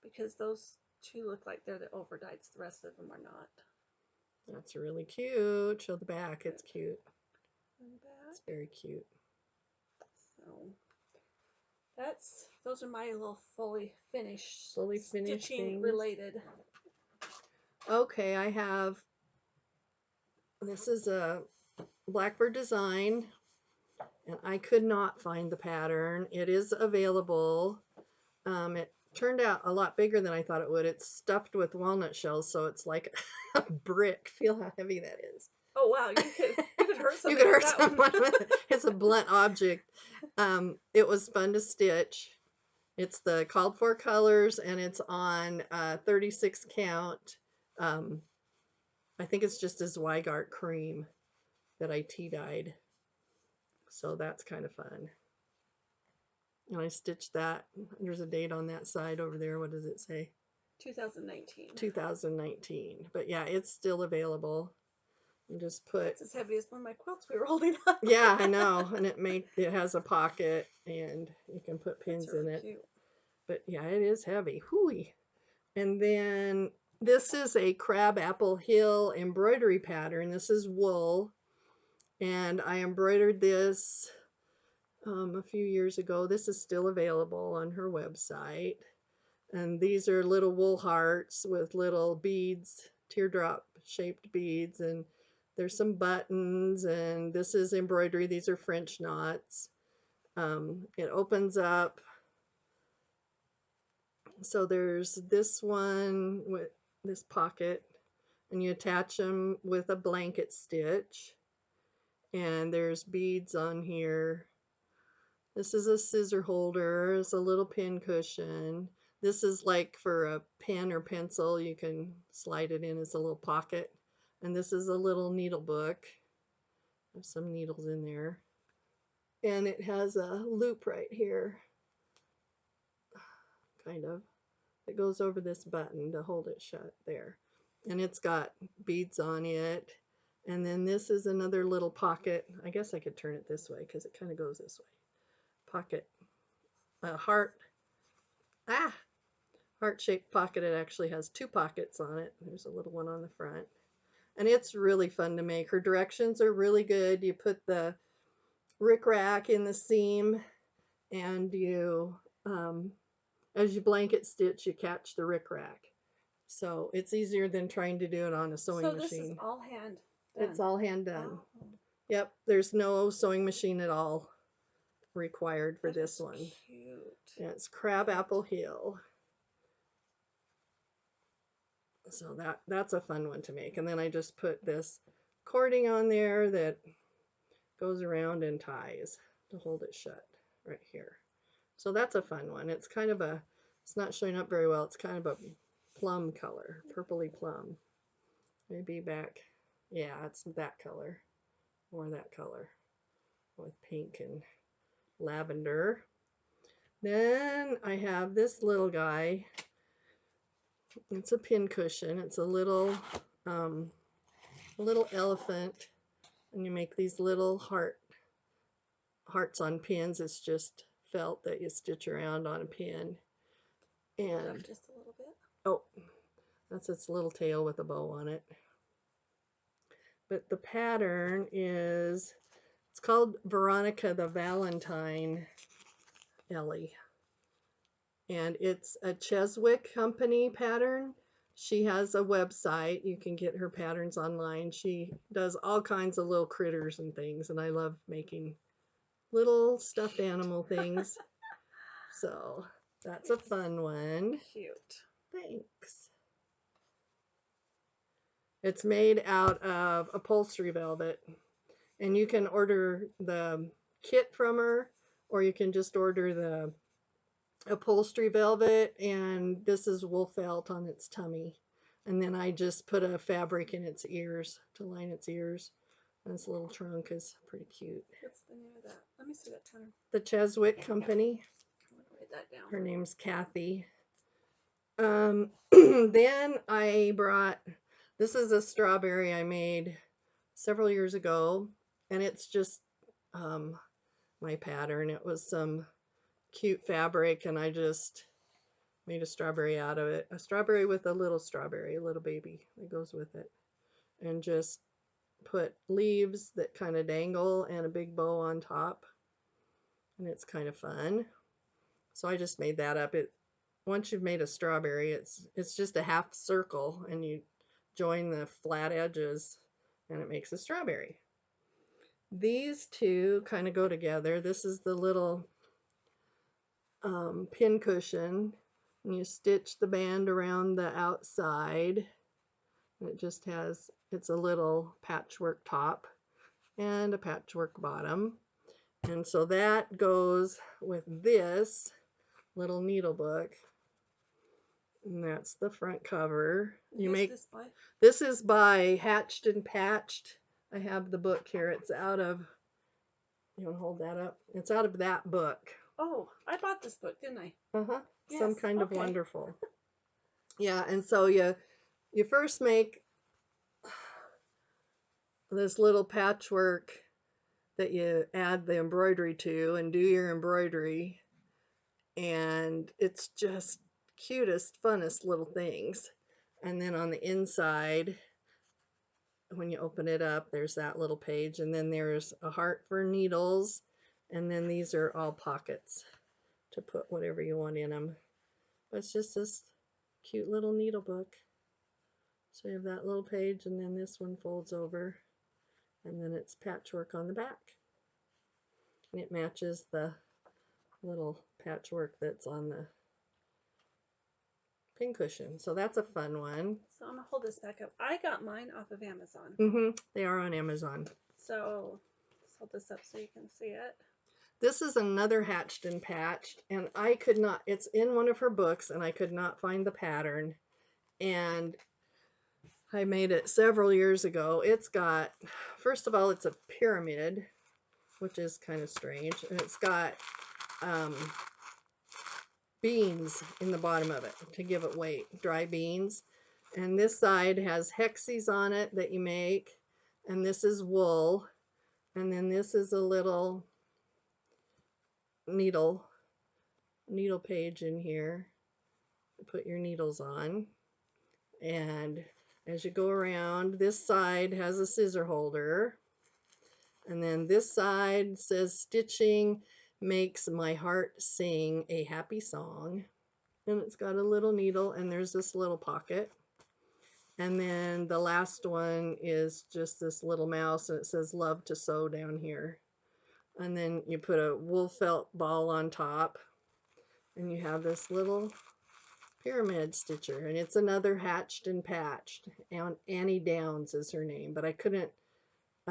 because those two look like they're the overdyes. The rest of them are not. That's really cute. Show the back. It's cute. And back. It's very cute. So those are my little fully finished stitching things. related. Okay, I have, this is a Blackbird design, and I could not find the pattern. It is available. It turned out a lot bigger than I thought it would. It's stuffed with walnut shells, so it's like a brick. Feel how heavy that is. Oh wow, you could hurt You somebody. could hurt with that someone one. with it. It's a blunt object. It was fun to stitch. It's the called for colors, and it's on 36 count. I think it's just a Zweigart cream that I tea dyed. So that's kind of fun. And I stitched that. There's a date on that side over there. What does it say? 2019. 2019. But yeah, it's still available. You just put. That's as heavy as one of my quilts we were holding up. Yeah, I know. And it has a pocket, and you can put pins That's really in it. cute. But yeah, it is heavy. Hooey. And then this is a Crab Apple Hill embroidery pattern. This is wool. And I embroidered this a few years ago. This is still available on her website. And these are little wool hearts with little beads, teardrop shaped beads. And there's some buttons. And this is embroidery. These are French knots. It opens up. So there's this one with this pocket, and you attach them with a blanket stitch. And there's beads on here. This is a scissor holder. It's a little pin cushion. This is like for a pen or pencil. You can slide it in as a little pocket. And this is a little needle book. There's some needles in there. And it has a loop right here, kind of. It goes over this button to hold it shut there. And it's got beads on it. And then this is another little pocket. I guess I could turn it this way because it kind of goes this way. Pocket. A heart-shaped pocket. It actually has two pockets on it. There's a little one on the front. And it's really fun to make. Her directions are really good. You put the rickrack in the seam, and you, as you blanket stitch, you catch the rickrack. So it's easier than trying to do it on a sewing machine. So this is all hand done. It's all hand done. Oh. Yep, there's no sewing machine at all required for this one. Cute. Yeah, it's Crab Apple Hill. So that's a fun one to make. And then I just put this cording on there that goes around and ties to hold it shut right here. So that's a fun one. It's kind of it's not showing up very well. It's kind of a plum color, purpley plum. Maybe back, yeah, it's that color or that color with pink and lavender. Then I have this little guy. It's a pin cushion. It's a little elephant, and you make these little hearts on pins. It's just felt that you stitch around on a pin. And just a little bit. Oh, that's its little tail with a bow on it. But the pattern is, it's called Veronica the Valentine Ellie. And it's a Cheswick Company pattern. She has a website. You can get her patterns online. She does all kinds of little critters and things, and I love making little stuffed animal things. So that's a fun one. Cute. Thanks. It's made out of upholstery velvet, and you can order the kit from her, or you can just order the upholstery velvet, and this is wool felt on its tummy. And then I just put a fabric in its ears to line its ears. And this little trunk is pretty cute. What's the name of that? Let me see that pattern. The Cheswick Company. I'm going to write that down. Her name's Kathy. Then I brought, this is a strawberry I made several years ago, and it's just my pattern. It was some cute fabric, and I just Made a strawberry out of it. A strawberry with a little strawberry, a little baby that goes with it. And just put leaves that kind of dangle and a big bow on top. And it's kind of fun. So I just made that up. Once you've made a strawberry, it's just a half circle and you join the flat edges and it makes a strawberry. These two kind of go together. This is the little pin cushion, and you stitch the band around the outside. And it's a little patchwork top and a patchwork bottom. And so that goes with this little needle book. And that's the front cover. This is by Hatched and Patched. I have the book here. It's out of, you want to hold that up? It's out of that book. Oh, I bought this book, didn't I? Uh-huh. Yes, Some Kind of okay. Wonderful. Yeah, and so you first make this little patchwork that you add the embroidery to and do your embroidery, and it's just cutest, funnest little things. And then on the inside, when you open it up, there's that little page, and then there's a heart for needles, and then these are all pockets to put whatever you want in them. But it's just this cute little needle book. So you have that little page, and then this one folds over, and then it's patchwork on the back. And it matches the little patchwork that's on the pincushion. So that's a fun one. So I'm going to hold this back up. I got mine off of Amazon. They are on Amazon. So let's hold this up so you can see it. This is another Hatched and Patched, and I could not, it's in one of her books, and I could not find the pattern. And I made it several years ago. It's got, first of all, it's a pyramid, which is kind of strange, and it's got beans in the bottom of it to give it weight, dry beans. And this side has hexes on it that you make, and this is wool, and then this is a little needle page in here to put your needles on. And as you go around, this side has a scissor holder, and then this side says stitching makes my heart sing a happy song. And it's got a little needle, and there's this little pocket. And then the last one is just this little mouse, and it says love to sew down here. And then you put a wool felt ball on top, and you have this little pyramid stitcher, and it's another Hatched and Patched. Annie Downs is her name, but I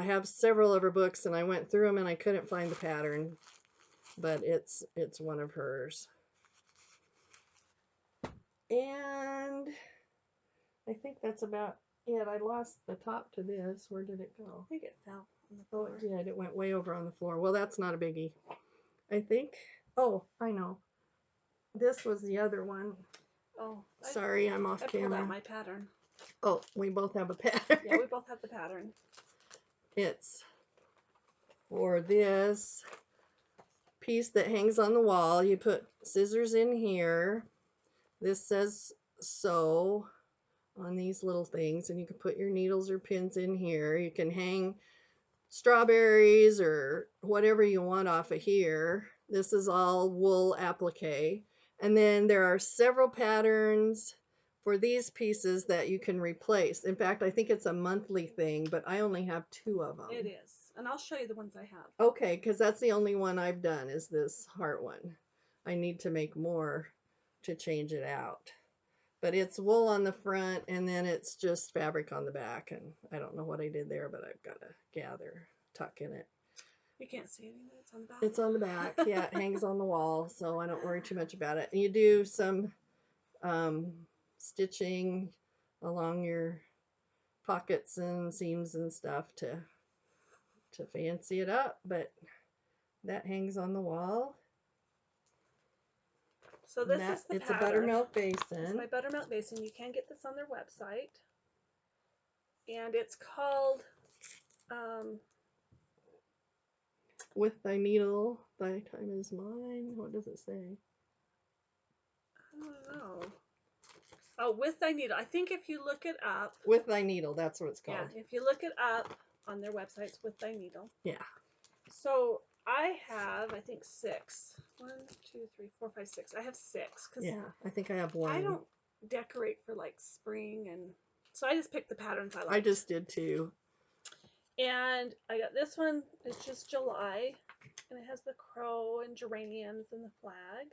have several of her books, and I went through them and I couldn't find the pattern, but it's one of hers. And I think that's about it. I lost the top to this. Where did it go? I think it fell on the floor. Oh, it did. It went way over on the floor. Well, that's not a biggie. I think. Oh, I know. This was the other one. Oh, sorry, I'm off camera. I pulled out my pattern. Oh, we both have a pattern. Yeah, we both have the pattern. It's for this piece that hangs on the wall. You put scissors in here. This says sew on these little things, and you can put your needles or pins in here. You can hang strawberries or whatever you want off of here. This is all wool applique. And then there are several patterns for these pieces that you can replace. In fact, I think it's a monthly thing, but I only have 2 of them. It is. And I'll show you the ones I have. Okay, because that's the only one I've done is this heart one. I need to make more to change it out. But it's wool on the front, and then it's just fabric on the back. And I don't know what I did there, but I've got to tuck in it. You can't see anything. It's on the back. It's on the back. Yeah, it hangs on the wall, so I don't worry too much about it. And you do some stitching along your pockets and seams and stuff to fancy it up, but that hangs on the wall. So this is the it's pattern. a buttermilk basin. It's my buttermilk basin. You can get this on their website, and it's called With thy needle, thy time is mine. What does it say? I don't know. Oh, With Thy Needle. I think if you look it up, With Thy Needle, that's what it's yeah, called. if you look it up on their websites, With Thy Needle. Yeah. So I have, I think, 6. 1, 2, 3, 4, 5, 6. I have 6 because Yeah, I think I have one. I don't decorate for like spring, and so I just picked the patterns I like. I just did too. And I got this one. It's just July, and it has the crow and geraniums and the flag.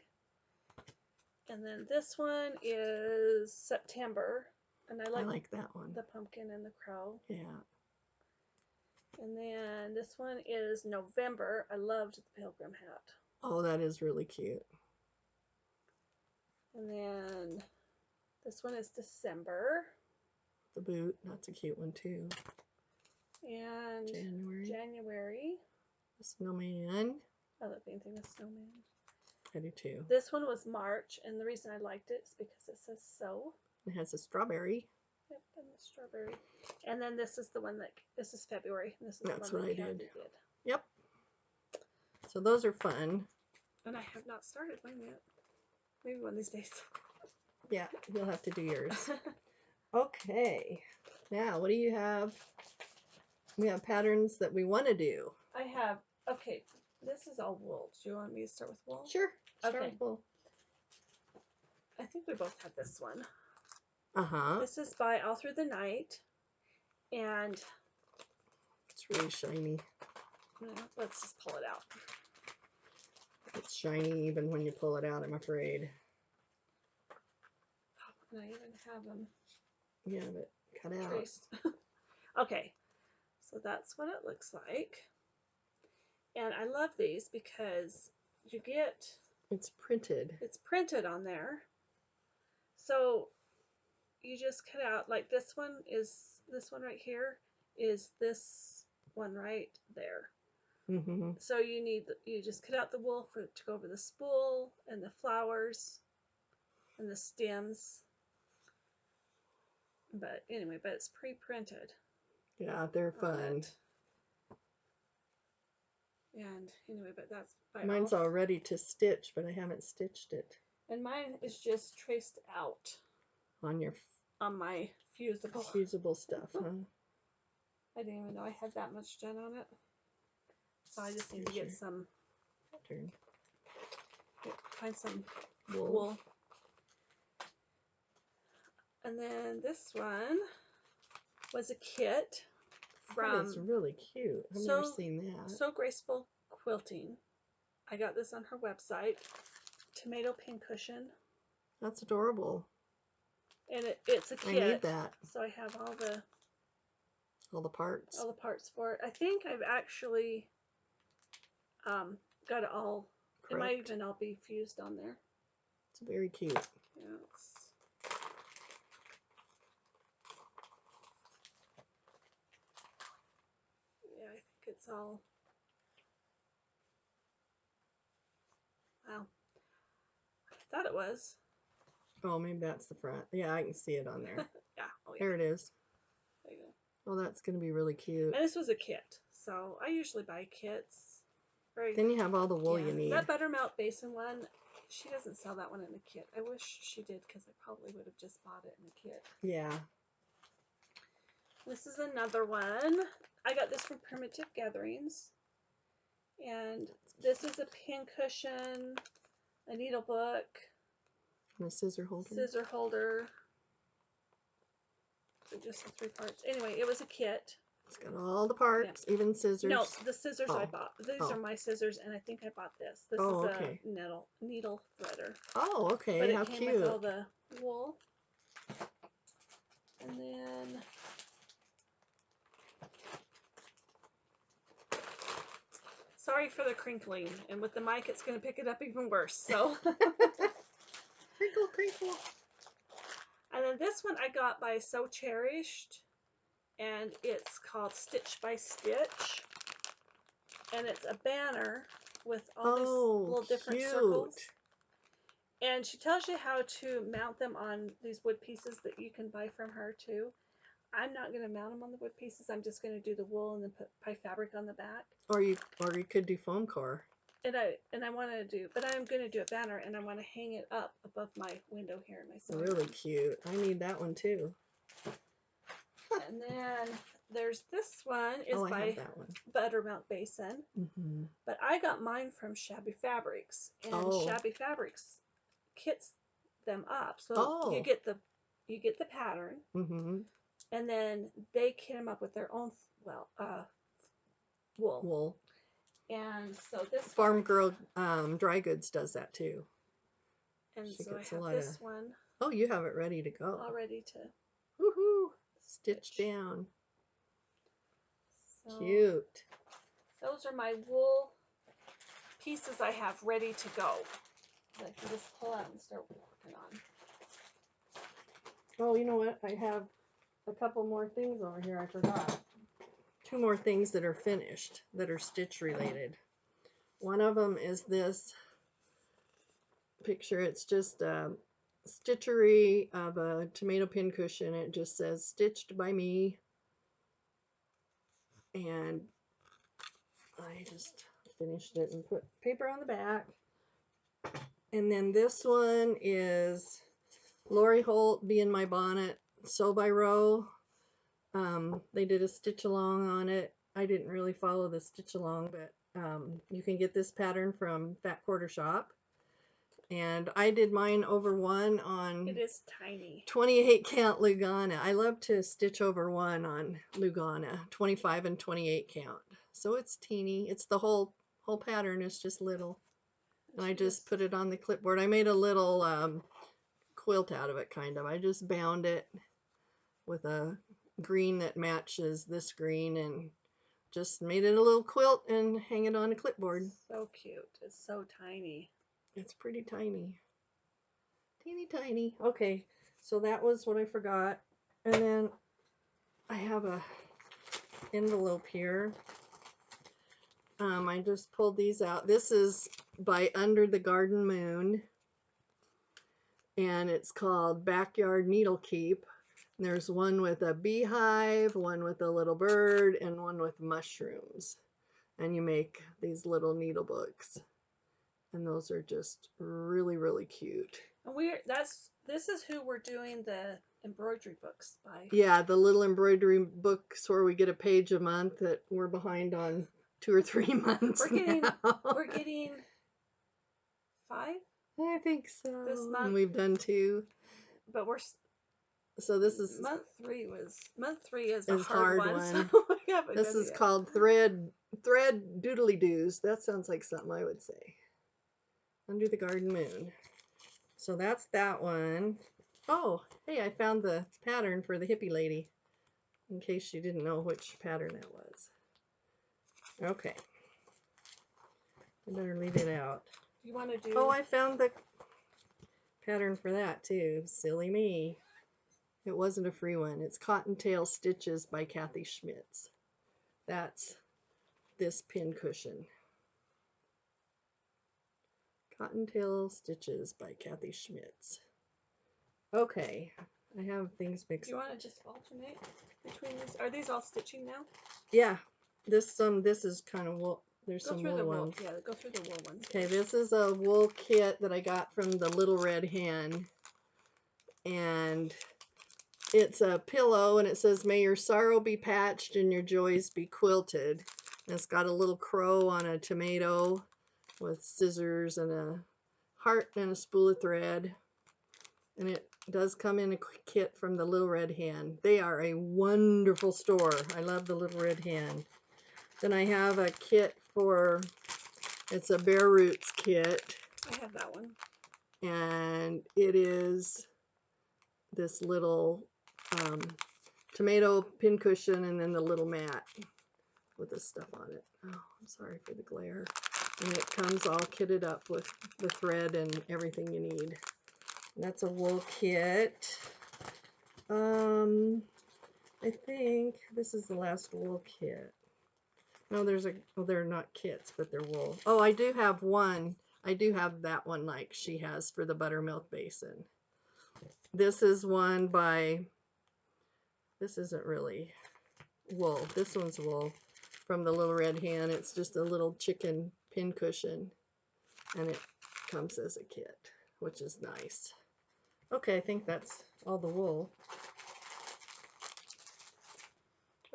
And then this one is September, and I like that one. the pumpkin and the crow. Yeah. And then this one is November. I loved the pilgrim hat. Oh, that is really cute. And then this one is December. The boot, that's a cute one too. And January. The snowman. I love painting a snowman. I do too. This one was March, and the reason I liked it is because it says so. It has a strawberry. Yep, and the strawberry. And then this is the one that, this is February. And this is That's the one what that I Kathy did. did. Yep. So those are fun. And I have not started mine yet. Maybe one of these days. Yeah, you'll have to do yours. Okay. Now, what do you have? We have patterns that we want to do. I have, okay, this is all wool. Do you want me to start with wool? Sure. Start Okay. with wool. I think we both have this one. Uh-huh. This is by All Through the Night. And it's really shiny. Let's just pull it out. It's shiny even when you pull it out, I'm afraid. Oh, and I even have them. Yeah, but cut out. Traced. Okay, so that's what it looks like. And I love these because you get... It's printed. It's printed on there. So you just cut out, like this one right here is this one right there. Mm-hmm. So you just cut out the wool to go over the spool and the flowers and the stems. But anyway, it's pre-printed. Yeah, they're fun. And anyway, but that's by Mine's all ready to stitch, but I haven't stitched it. And mine is just traced out on my fusible stuff, huh? I didn't even know I had that much done on it. So I just need to get some pattern. Find some wool. And then this one was a kit from... It's really cute. I've never seen that. So Graceful Quilting. I got this on her website. Tomato pincushion. That's adorable. And it's a kit. I need that. So I have all the parts. All the parts for it. I think I've actually got it all. Correct. It might even all be fused on there. It's very cute. Yeah, I think it's all... Wow. I thought it was. Oh, maybe that's the front. Yeah, I can see it on there. Yeah. Oh, yeah. There it is. There you go. Oh, that's going to be really cute. And this was a kit. So I usually buy kits. Then you have all the wool you need. That Buttermelt Basin one, she doesn't sell that one in a kit. I wish she did because I probably would have just bought it in a kit. Yeah. This is another one. I got this from Primitive Gatherings. And this is a pincushion, a needle book, and a scissor holder. Scissor holder. So just the 3 parts. Anyway, it was a kit. It's got all the parts, even scissors. No, the scissors I bought. These are my scissors, and I think I bought this. This is a needle threader. Oh, okay. But how it came cute. with all the wool. And then sorry for the crinkling, and with the mic it's going to pick it up even worse. So crinkle, crinkle. And then this one I got by So Cherished, and it's called Stitch by Stitch, and it's a banner with all these little different circles. And she tells you how to mount them on these wood pieces that you can buy from her too. I'm not going to mount them on the wood pieces. I'm just going to do the wool and then put pie fabric on the back. Or you could do foam core. and I want to do, but I'm going to do a banner, and I want to hang it up above my window here in my sewing Really room. cute. I need that one too. And then there's this one is Oh, I by have that one. Buttermilk Basin, but I got mine from Shabby Fabrics, and Oh. Shabby Fabrics kits them up, so Oh. you get the pattern, and then they kit them up with their own wool. Wool. And so this Farm Girl Dry Goods does that too. And she so I gets have a lot this of... one Oh, you have it ready to go. all ready to Woohoo! Stitch down. So cute. those are my wool pieces I have ready to go. That I can just pull out and start working on. Oh, you know what? I have a couple more things over here I forgot. 2 more things that are finished, that are stitch related. One of them is this picture. It's just a stitchery of a tomato pin cushion. It just says stitched by me. And I just finished it and put paper on the back. And then this one is Lori Holt, Be in My Bonnet, Sew by Row. They did a stitch along on it. I didn't really follow the stitch along, but you can get this pattern from Fat Quarter Shop. And I did mine over one on... It is tiny. 28 count Lugana. I love to stitch over one on Lugana, 25 and 28 count. So it's teeny. It's the whole pattern is just little. And I just put it on the clipboard. I made a little quilt out of it, kind of. I just bound it with a green that matches this green and just made it a little quilt and hang it on a clipboard. So cute. It's so tiny. It's pretty tiny. Teeny tiny. Okay, so that was what I forgot. And then I have a envelope here. I just pulled these out. This is by Under the Garden Moon. And it's called Backyard Needle Keep. There's one with a beehive, one with a little bird, and one with mushrooms. And you make these little needle books. And those are just really, really cute. And this is who we're doing the embroidery books by. Yeah, the little embroidery books where we get a page a month that we're behind on 2 or 3 months. We're getting 5? I think so. This month. And we've done 2. But we're... So this is... Month 3 is a hard one. So this is called Thread Doodly Doos. That sounds like something I would say. Under the Garden Moon. So that's that one. Oh, hey, I found the pattern for the hippie lady. In case you didn't know which pattern that was. Okay. I better leave it out. You want to do... Oh, I found the pattern for that too. Silly me. It wasn't a free one. It's Cottontail Stitches by Kathy Schmitz. That's this pin cushion. Cottontail Stitches by Kathy Schmitz. Okay, I have things mixed. Do you want to just alternate between these? Are these all stitching now? Yeah, this is kind of wool. There's some wool ones. Yeah, go through the wool ones. Okay, this is a wool kit that I got from the Little Red Hen, and it's a pillow, and it says, "May your sorrow be patched and your joys be quilted." And it's got a little crow on a tomato with scissors and a heart and a spool of thread. And it does come in a kit from the Little Red Hen. They are a wonderful store. I love the Little Red Hen. Then I have a kit for, it's a Bare Roots kit. I have that one. And it is this little tomato pincushion and then the little mat with this stuff on it. Oh, I'm sorry for the glare. And it comes all kitted up with the thread and everything you need. And that's a wool kit. I think this is the last wool kit. No, well, they're not kits, but they're wool. Oh, I do have one. I do have that one like she has for the Buttermilk Basin. This is one by, this isn't really wool. This one's wool from the Little Red Hen. It's just a little chicken pin cushion, and it comes as a kit, which is nice. Okay, I think that's all the wool.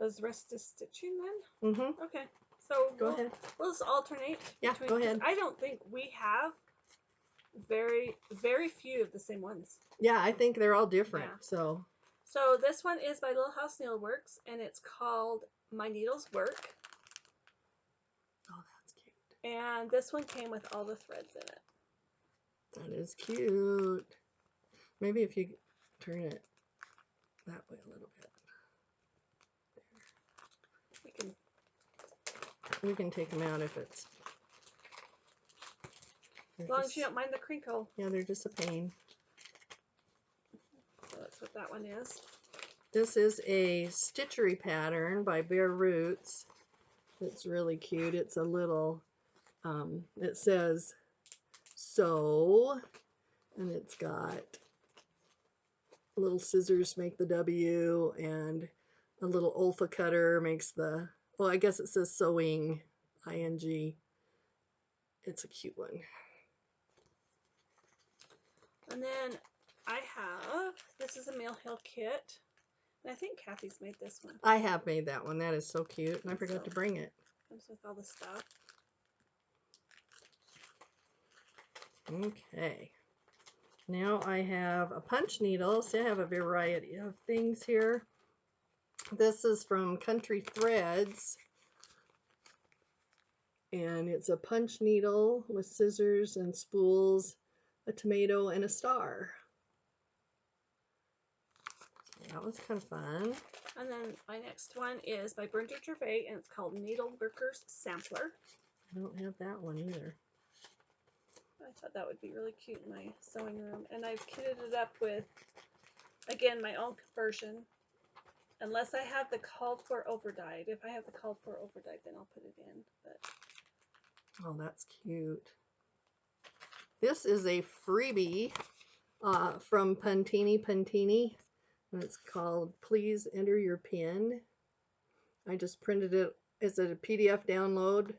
Is the rest is stitching then? Mm-hmm. Okay. So Go ahead. we'll just alternate. Yeah, between, go ahead. I don't think we have very few of the same ones. Yeah, I think they're all different. Yeah. So this one is by Little House Needleworks, and it's called My Needles Work. Oh, that's cute. And this one came with all the threads in it. That is cute. Maybe if you turn it that way a little bit. We can take them out if it's... As long as you don't mind the crinkle. Yeah, they're just a pain. So that's what that one is. This is a stitchery pattern by Bare Roots. It's really cute. It's a little, it says sew, and it's got little scissors make the W, and a little Olfa cutter makes the, well, I guess it says sewing, ing. It's a cute one. And then I have, this is a Mill Hill kit. And I think Kathy's made this one. I have made that one. That is so cute, and I forgot to bring it. Comes with all the stuff. Okay. Now I have a punch needle. See, I have a variety of things here. This is from Country Threads, and it's a punch needle with scissors and spools, a tomato, and a star. That was kind of fun. And then my next one is by Brenda Gervais, and it's called Needle Workers Sampler. I don't have that one either. I thought that would be really cute in my sewing room. And I've kitted it up with, again, my own conversion. Unless I have the called for overdyed. If I have the called for overdyed, then I'll put it in. But oh, that's cute. This is a freebie from Puntini, and it's called Please Enter Your Pin. I just printed it as a PDF download,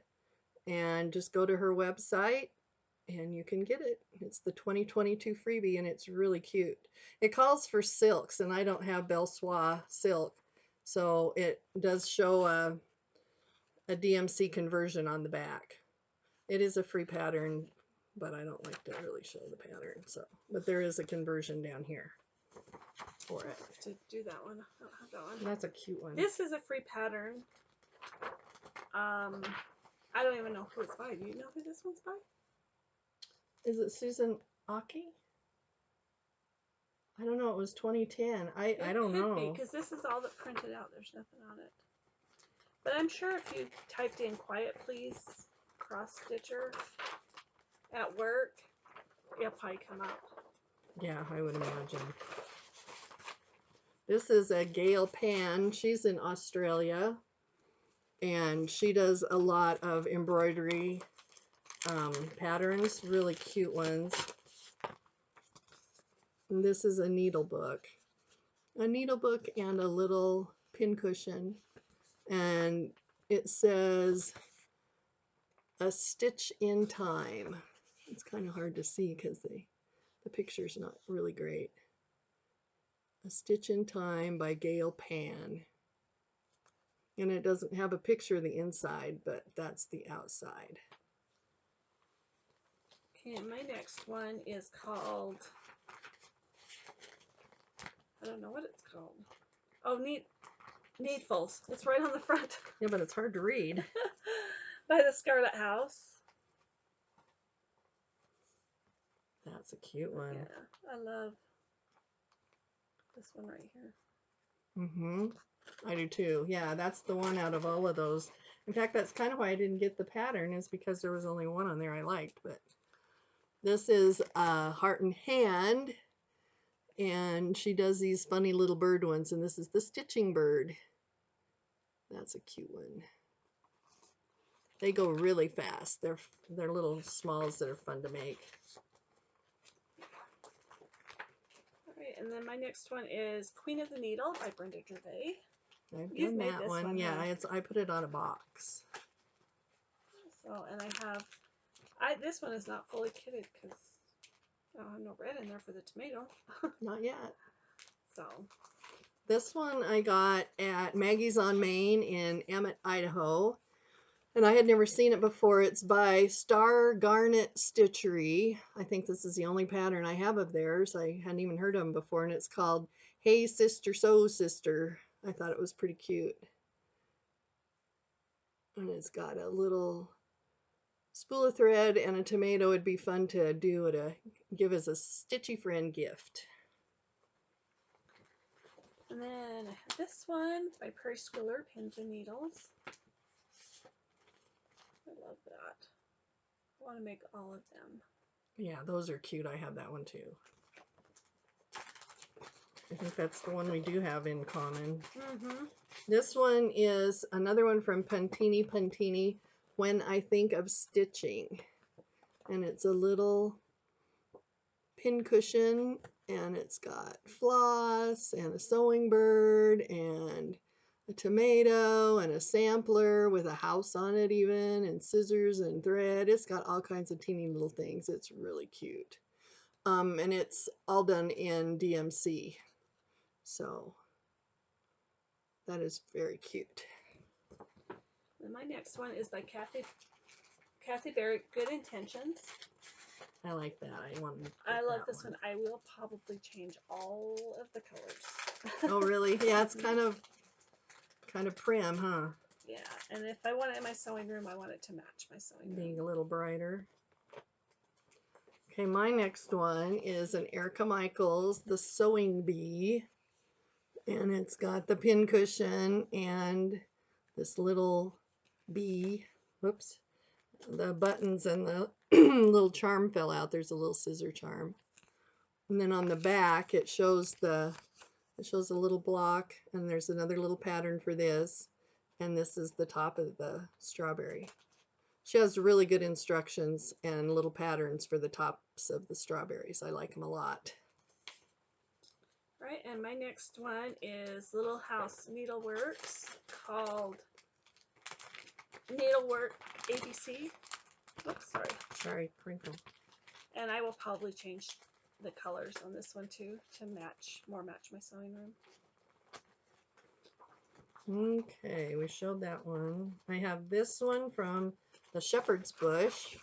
and just go to her website and you can get it. It's the 2022 freebie, and it's really cute. It calls for silks, and I don't have Belle Soie silk, so it does show a DMC conversion on the back. It is a free pattern, but I don't like to really show the pattern. So, but there is a conversion down here for it. To do that one, I don't have that one. That's a cute one. This is a free pattern. I don't even know who it's by. Do you know who this one's by? Is it Susan Aki? I don't know. It was 2010. I don't know. Because this is all that printed out. There's nothing on it. But I'm sure if you typed in "Quiet Please" cross stitcher at work, it'll probably come up. Yeah, I would imagine. This is a Gail Pan. She's in Australia, and she does a lot of embroidery patterns, really cute ones. And this is a needle book and a little pin cushion, and it says a stitch in time. It's kind of hard to see because the picture's not really great. A Stitch in Time by Gail Pan. And it doesn't have a picture of the inside, but that's the outside. Okay, my next one is called, I don't know what it's called. Oh, Needfuls. It's right on the front. Yeah, but it's hard to read. By the Scarlet House. That's a cute one. Yeah, I love this one right here. Mm-hmm. I do too. Yeah, that's the one out of all of those. In fact, that's kind of why I didn't get the pattern, is because there was only one on there I liked. But this is Heart and Hand, and she does these funny little bird ones, and this is the Stitching Bird. That's a cute one. They go really fast. They're little smalls that are fun to make. All right, and then my next one is Queen of the Needle by Brenda Gervais. I've You've done made that this one. Yeah, huh? I put it on a box. So, and this one is not fully kitted because I don't have no red in there for the tomato. Not yet. So, This one I got at Maggie's on Main in Emmett, Idaho. And I had never seen it before. It's by Star Garnet Stitchery. I think this is the only pattern I have of theirs. I hadn't even heard of them before. And it's called Hey Sister Sew Sister. I thought it was pretty cute. And it's got a little spool of thread and a tomato. It'd be fun to give as a stitchy friend gift. and then I have this one by Prairie Schooler, Pins and Needles. I love that. I want to make all of them. Yeah, those are cute. I have that one too. I think that's the one we do have in common. Mm-hmm. This one is another one from Puntini, When I Think of Stitching. And it's a little pin cushion, and it's got floss and a sewing bird and a tomato and a sampler with a house on it even, and scissors and thread. It's got all kinds of teeny little things. It's really cute. And it's all done in DMC. So that is very cute. And my next one is by Kathy Berry, Good Intentions. I like that. I love this one. I will probably change all of the colors. Oh, really? Yeah, it's kind of prim, huh? Yeah, and if I want it in my sewing room, I want it to match my sewing room. Being a little brighter. Okay, my next one is an Erica Michaels, the Sewing Bee. And it's got the pin cushion and this little bee. Whoops. The buttons and the little charm fell out. There's a little scissor charm. And then on the back, it shows a little block, and there's another little pattern for this. And this is the top of the strawberry. She has really good instructions and little patterns for the tops of the strawberries. I like them a lot. Right, and my next one is Little House Needleworks, called Needlework ABC. Oops, Sorry, crinkle. And I will probably change the colors on this one too to match my sewing room. Okay, we showed that one. I have this one from the Shepherd's Bush.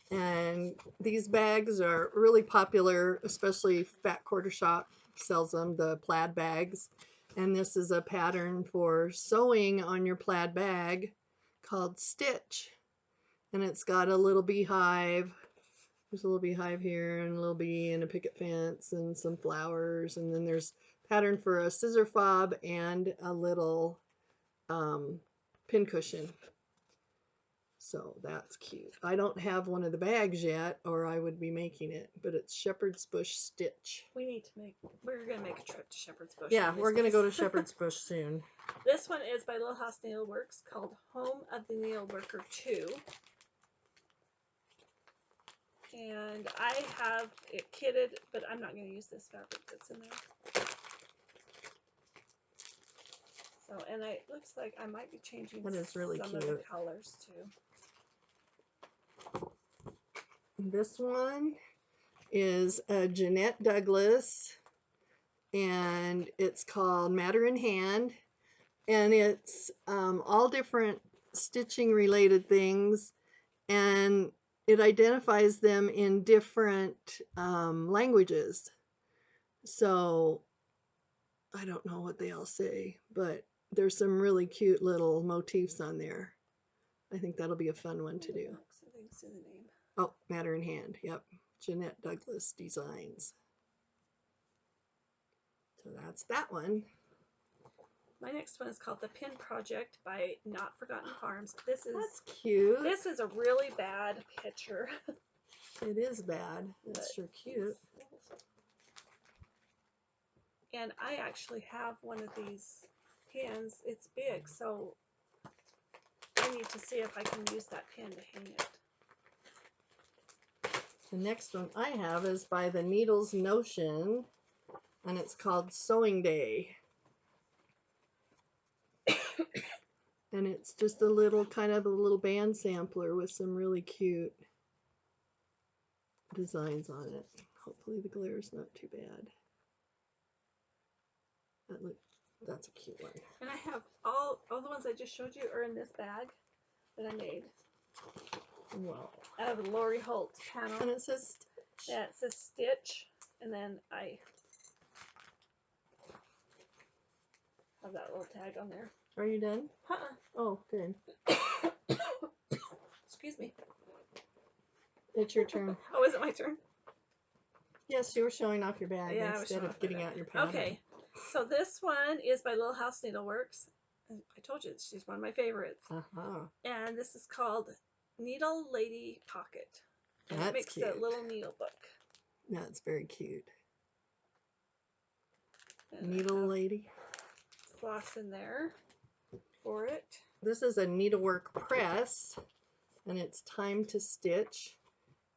And these bags are really popular, especially Fat Quarter Shop sells them, the plaid bags. And this is a pattern for sewing on your plaid bag called Stitch. And it's got a little beehive. There's a little beehive here and a little bee and a picket fence and some flowers. And then there's pattern for a scissor fob and a little pin cushion. So that's cute. I don't have one of the bags yet, or I would be making it, but it's Shepherd's Bush Stitch. We're going to make a trip to Shepherd's Bush. Yeah, we're going to go to Shepherd's Bush soon. This one is by Little House Needleworks, called Home of the Needleworker 2. And I have it kitted, but I'm not going to use this fabric that's in there. So, and it looks like I might be changing That is really some cute. of the colors too. This one is a Jeanette Douglas, and it's called Matter in Hand, and it's all different stitching related things, and it identifies them in different languages. So I don't know what they all say, but there's some really cute little motifs on there. I think that'll be a fun one to do. So they can see the name. Oh, Matter in Hand. Yep. Jeanette Douglas Designs. So that's that one. My next one is called The Pin Project by Not Forgotten Farms. That's cute. This is a really bad picture. It is bad. It's sure cute. And I actually have one of these pins. It's big, so I need to see if I can use that pin to hang it. The next one I have is by the Needles Notion, and it's called Sewing Day. And it's just a little kind of a little band sampler with some really cute designs on it. Hopefully the glare is not too bad. That's a cute one. And I have all the ones I just showed you are in this bag that I made. Wow. Out of the Lori Holt panel. And it says Stitch. Yeah, it says Stitch. And then I have that little tag on there. Are you done? Oh, good. Excuse me. It's your turn. Oh, is it my turn? Yes, you were showing off your bag instead of getting out your pattern. Okay, so this one is by Little House Needleworks. I told you she's one of my favorites. And this is called Needle Lady Pocket. And it makes cute. a little needle book. That's very cute. And Needle Lady. Floss in there for it. This is a needlework press, and it's time to stitch.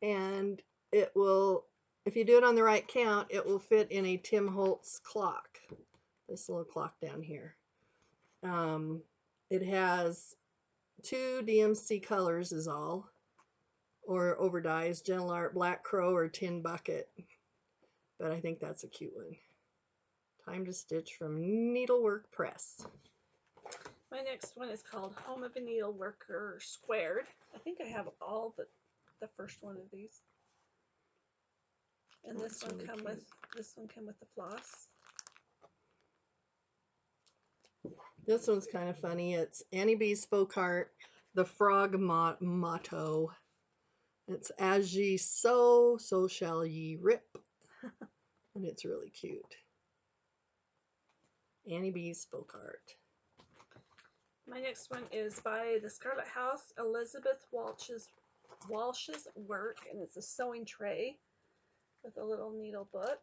And it will, if you do it on the right count, it will fit in a Tim Holtz clock. This little clock down here. It has 2 DMC colors is all, or over dyes, Gentle Art, Black Crow, or Tin Bucket. But I think that's a cute one. Time to Stitch from Needlework Press. My next one is called Home of a Needleworker Squared. I think I have all but the first one of these. And this one come with the floss. This one's kind of funny. It's Annie B's Folk Art, the frog motto. It's as ye sow, so shall ye rip. And it's really cute. Annie B's Folk Art. My next one is by the Scarlet House, Elizabeth Walsh's work, and it's a sewing tray with a little needle book.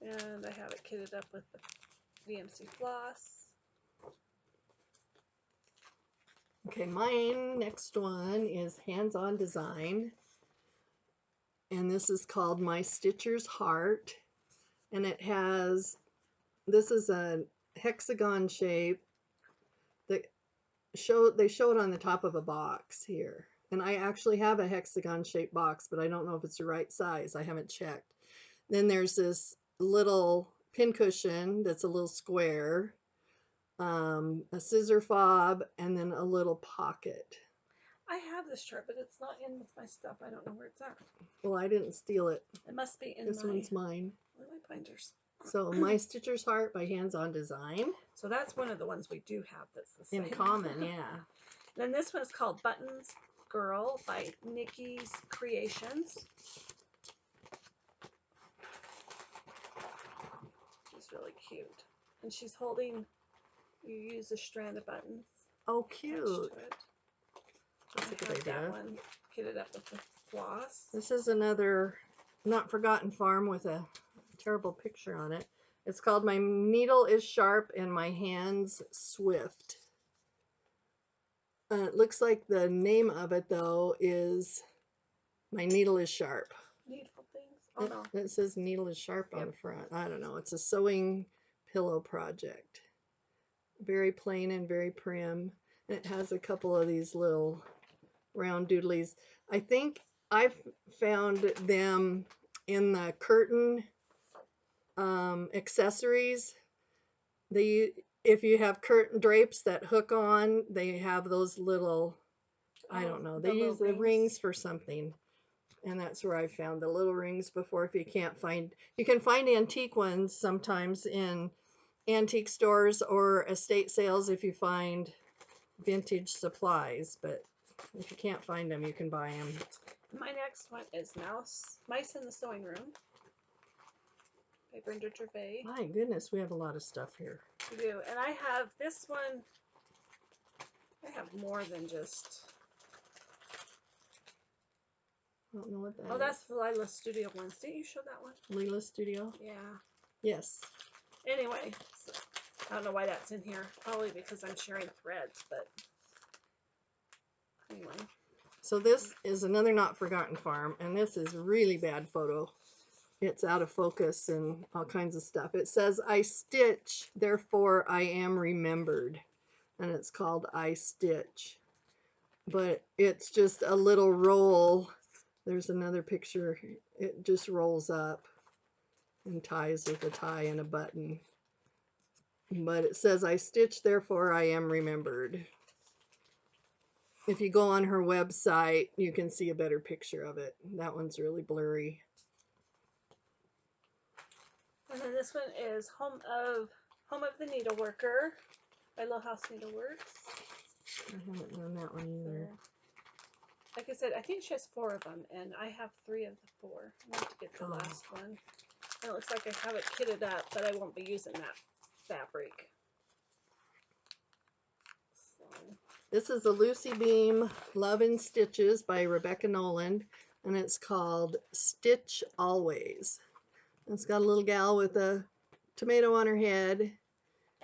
And I have it kitted up with the VMC floss. Okay, my next one is Hands-On Design. And this is called My Stitcher's Heart. And it has, this is a hexagon shape that they show it on the top of a box here. And I actually have a hexagon shaped box, but I don't know if it's the right size. I haven't checked. Then there's this little pincushion that's a little square, a scissor fob, and then a little pocket. I have this chart, but it's not in with my stuff. I don't know where it's at. Well, I didn't steal it. It must be in this one's mine. Where are my binders? So My Stitcher's Heart by Hands-On Design. So that's one of the ones we do have that's the same. In common, yeah. Then this one is called Buttons Girl by Nikki's Creations. She's really cute. And she's holding, you use a strand of buttons. Oh, cute. That's a good idea. That one kitted up with the floss. This is another Not Forgotten Farm with a terrible picture on it. It's called My Needle is Sharp and My Hands Swift. It looks like the name of it, though, is My Needle is Sharp. Needful things? Oh, no. It says Needle is Sharp on the front. I don't know. It's a sewing pillow project. Very plain and very prim. And it has a couple of these little round doodlies. I think I've found them in the curtain accessories. If you have curtain drapes that hook on, they have those little, I don't know, they use the rings for something. And that's where I found the little rings before. If you can't find, you can find antique ones sometimes in antique stores or estate sales if you find vintage supplies, but if you can't find them, you can buy them. My next one is Mice in the Sewing Room by Brenda Gervais. My goodness, we have a lot of stuff here. We do. And I have this one. I have more than just. I don't know what that is. Oh, that's the Lila Studio ones. Didn't you show that one? Lila Studio? Yeah. Yes. Anyway, so I don't know why that's in here. Probably because I'm sharing threads, but anyway. So this is another Not Forgotten Farm, and this is a really bad photo. It's out of focus and all kinds of stuff. It says, I stitch, therefore I am remembered. and it's called I Stitch. But it's just a little roll. There's another picture. It just rolls up and ties with a tie and a button. But it says, I stitch, therefore I am remembered. If you go on her website, you can see a better picture of it. That one's really blurry. And then this one is Home of the Needleworker by Little House Needleworks. I haven't done that one either. Like I said, I think she has 4 of them, and I have 3 of the 4. I want to get the last one. And it looks like I have it kitted up, but I won't be using that fabric. So. This is a Lucy Beam Love and Stitches by Rebecca Noland, and it's called Stitch Always. It's got a little gal with a tomato on her head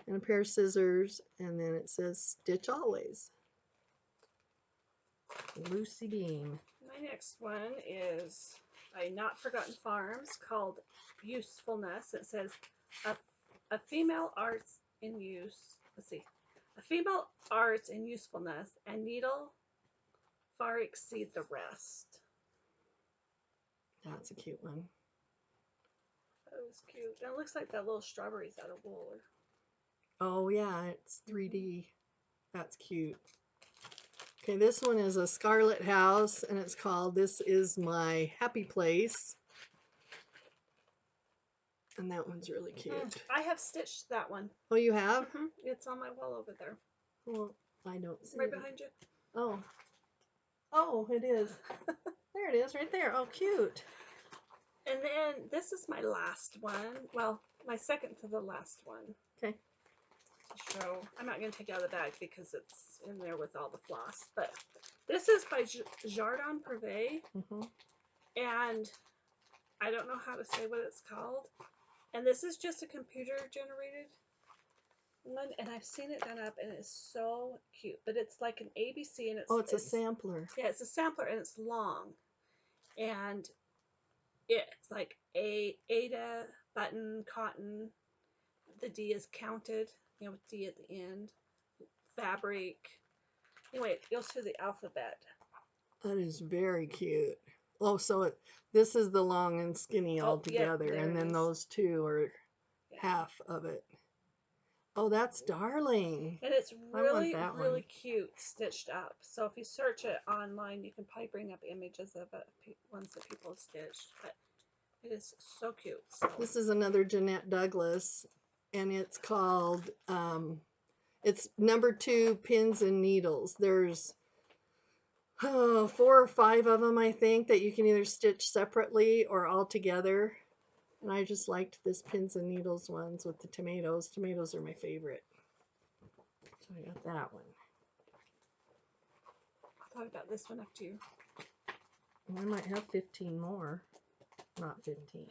and a pair of scissors, and then it says Stitch Always. Lucy Beam. My next one is by Not Forgotten Farms called Usefulness. It says a female arts in use. Let's see. A female arts in usefulness and needle far exceed the rest. That's a cute one. That was cute. And it looks like that little strawberry's out of wool. Oh yeah, it's 3D. That's cute. Okay, this one is a Scarlet House, and it's called This Is My Happy Place. And that one's really cute. I have stitched that one. Oh, you have? It's on my wall over there. Well, I don't see right it. behind you. Oh. Oh, it is. There it is, right there. Oh, cute. And then this is my last one. Well, my second to the last one. Okay. So I'm not going to take it out of the bag because it's in there with all the floss. But this is by Jardin Privé. And I don't know how to say what it's called. And this is just a computer generated one. And I've seen it done up and it's so cute. But it's like an ABC and it's a sampler. Yeah, it's a sampler and it's long. And it's like Ada, button, cotton. The D is counted, with D at the end. Fabric. Anyway, it goes through the alphabet. That is very cute. Oh, so this is the long and skinny all together, and then those two are half of it. Oh, that's darling. And it's really, really cute stitched up. So if you search it online, you can probably bring up images of it, ones that people have stitched. But it is so cute. So. This is another Jeanette Douglas, and it's called, it's number 2 Pins and Needles. There's 4 or 5 of them, I think, that you can either stitch separately or all together. And I just liked this Pins and Needles ones with the tomatoes. Tomatoes are my favorite. So I got that one. I thought about this one up to you. I might have 15 more. Not 15.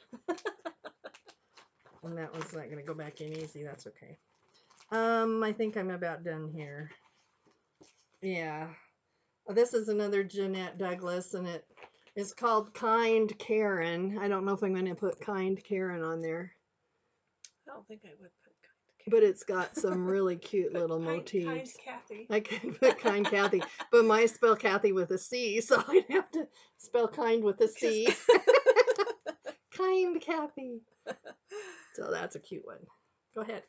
And that one's not going to go back in easy. That's okay. I think I'm about done here. Yeah. This is another Jeanette Douglas, and it is called Kind Karen. I don't know if I'm going to put Kind Karen on there. I don't think I would put Kind Karen. But it's got some really cute little motifs. Kind Kathy. I could put Kind Kathy, but mine spell Kathy with a C, so I'd have to spell kind with a C. Kind Kathy. So that's a cute one. Go ahead.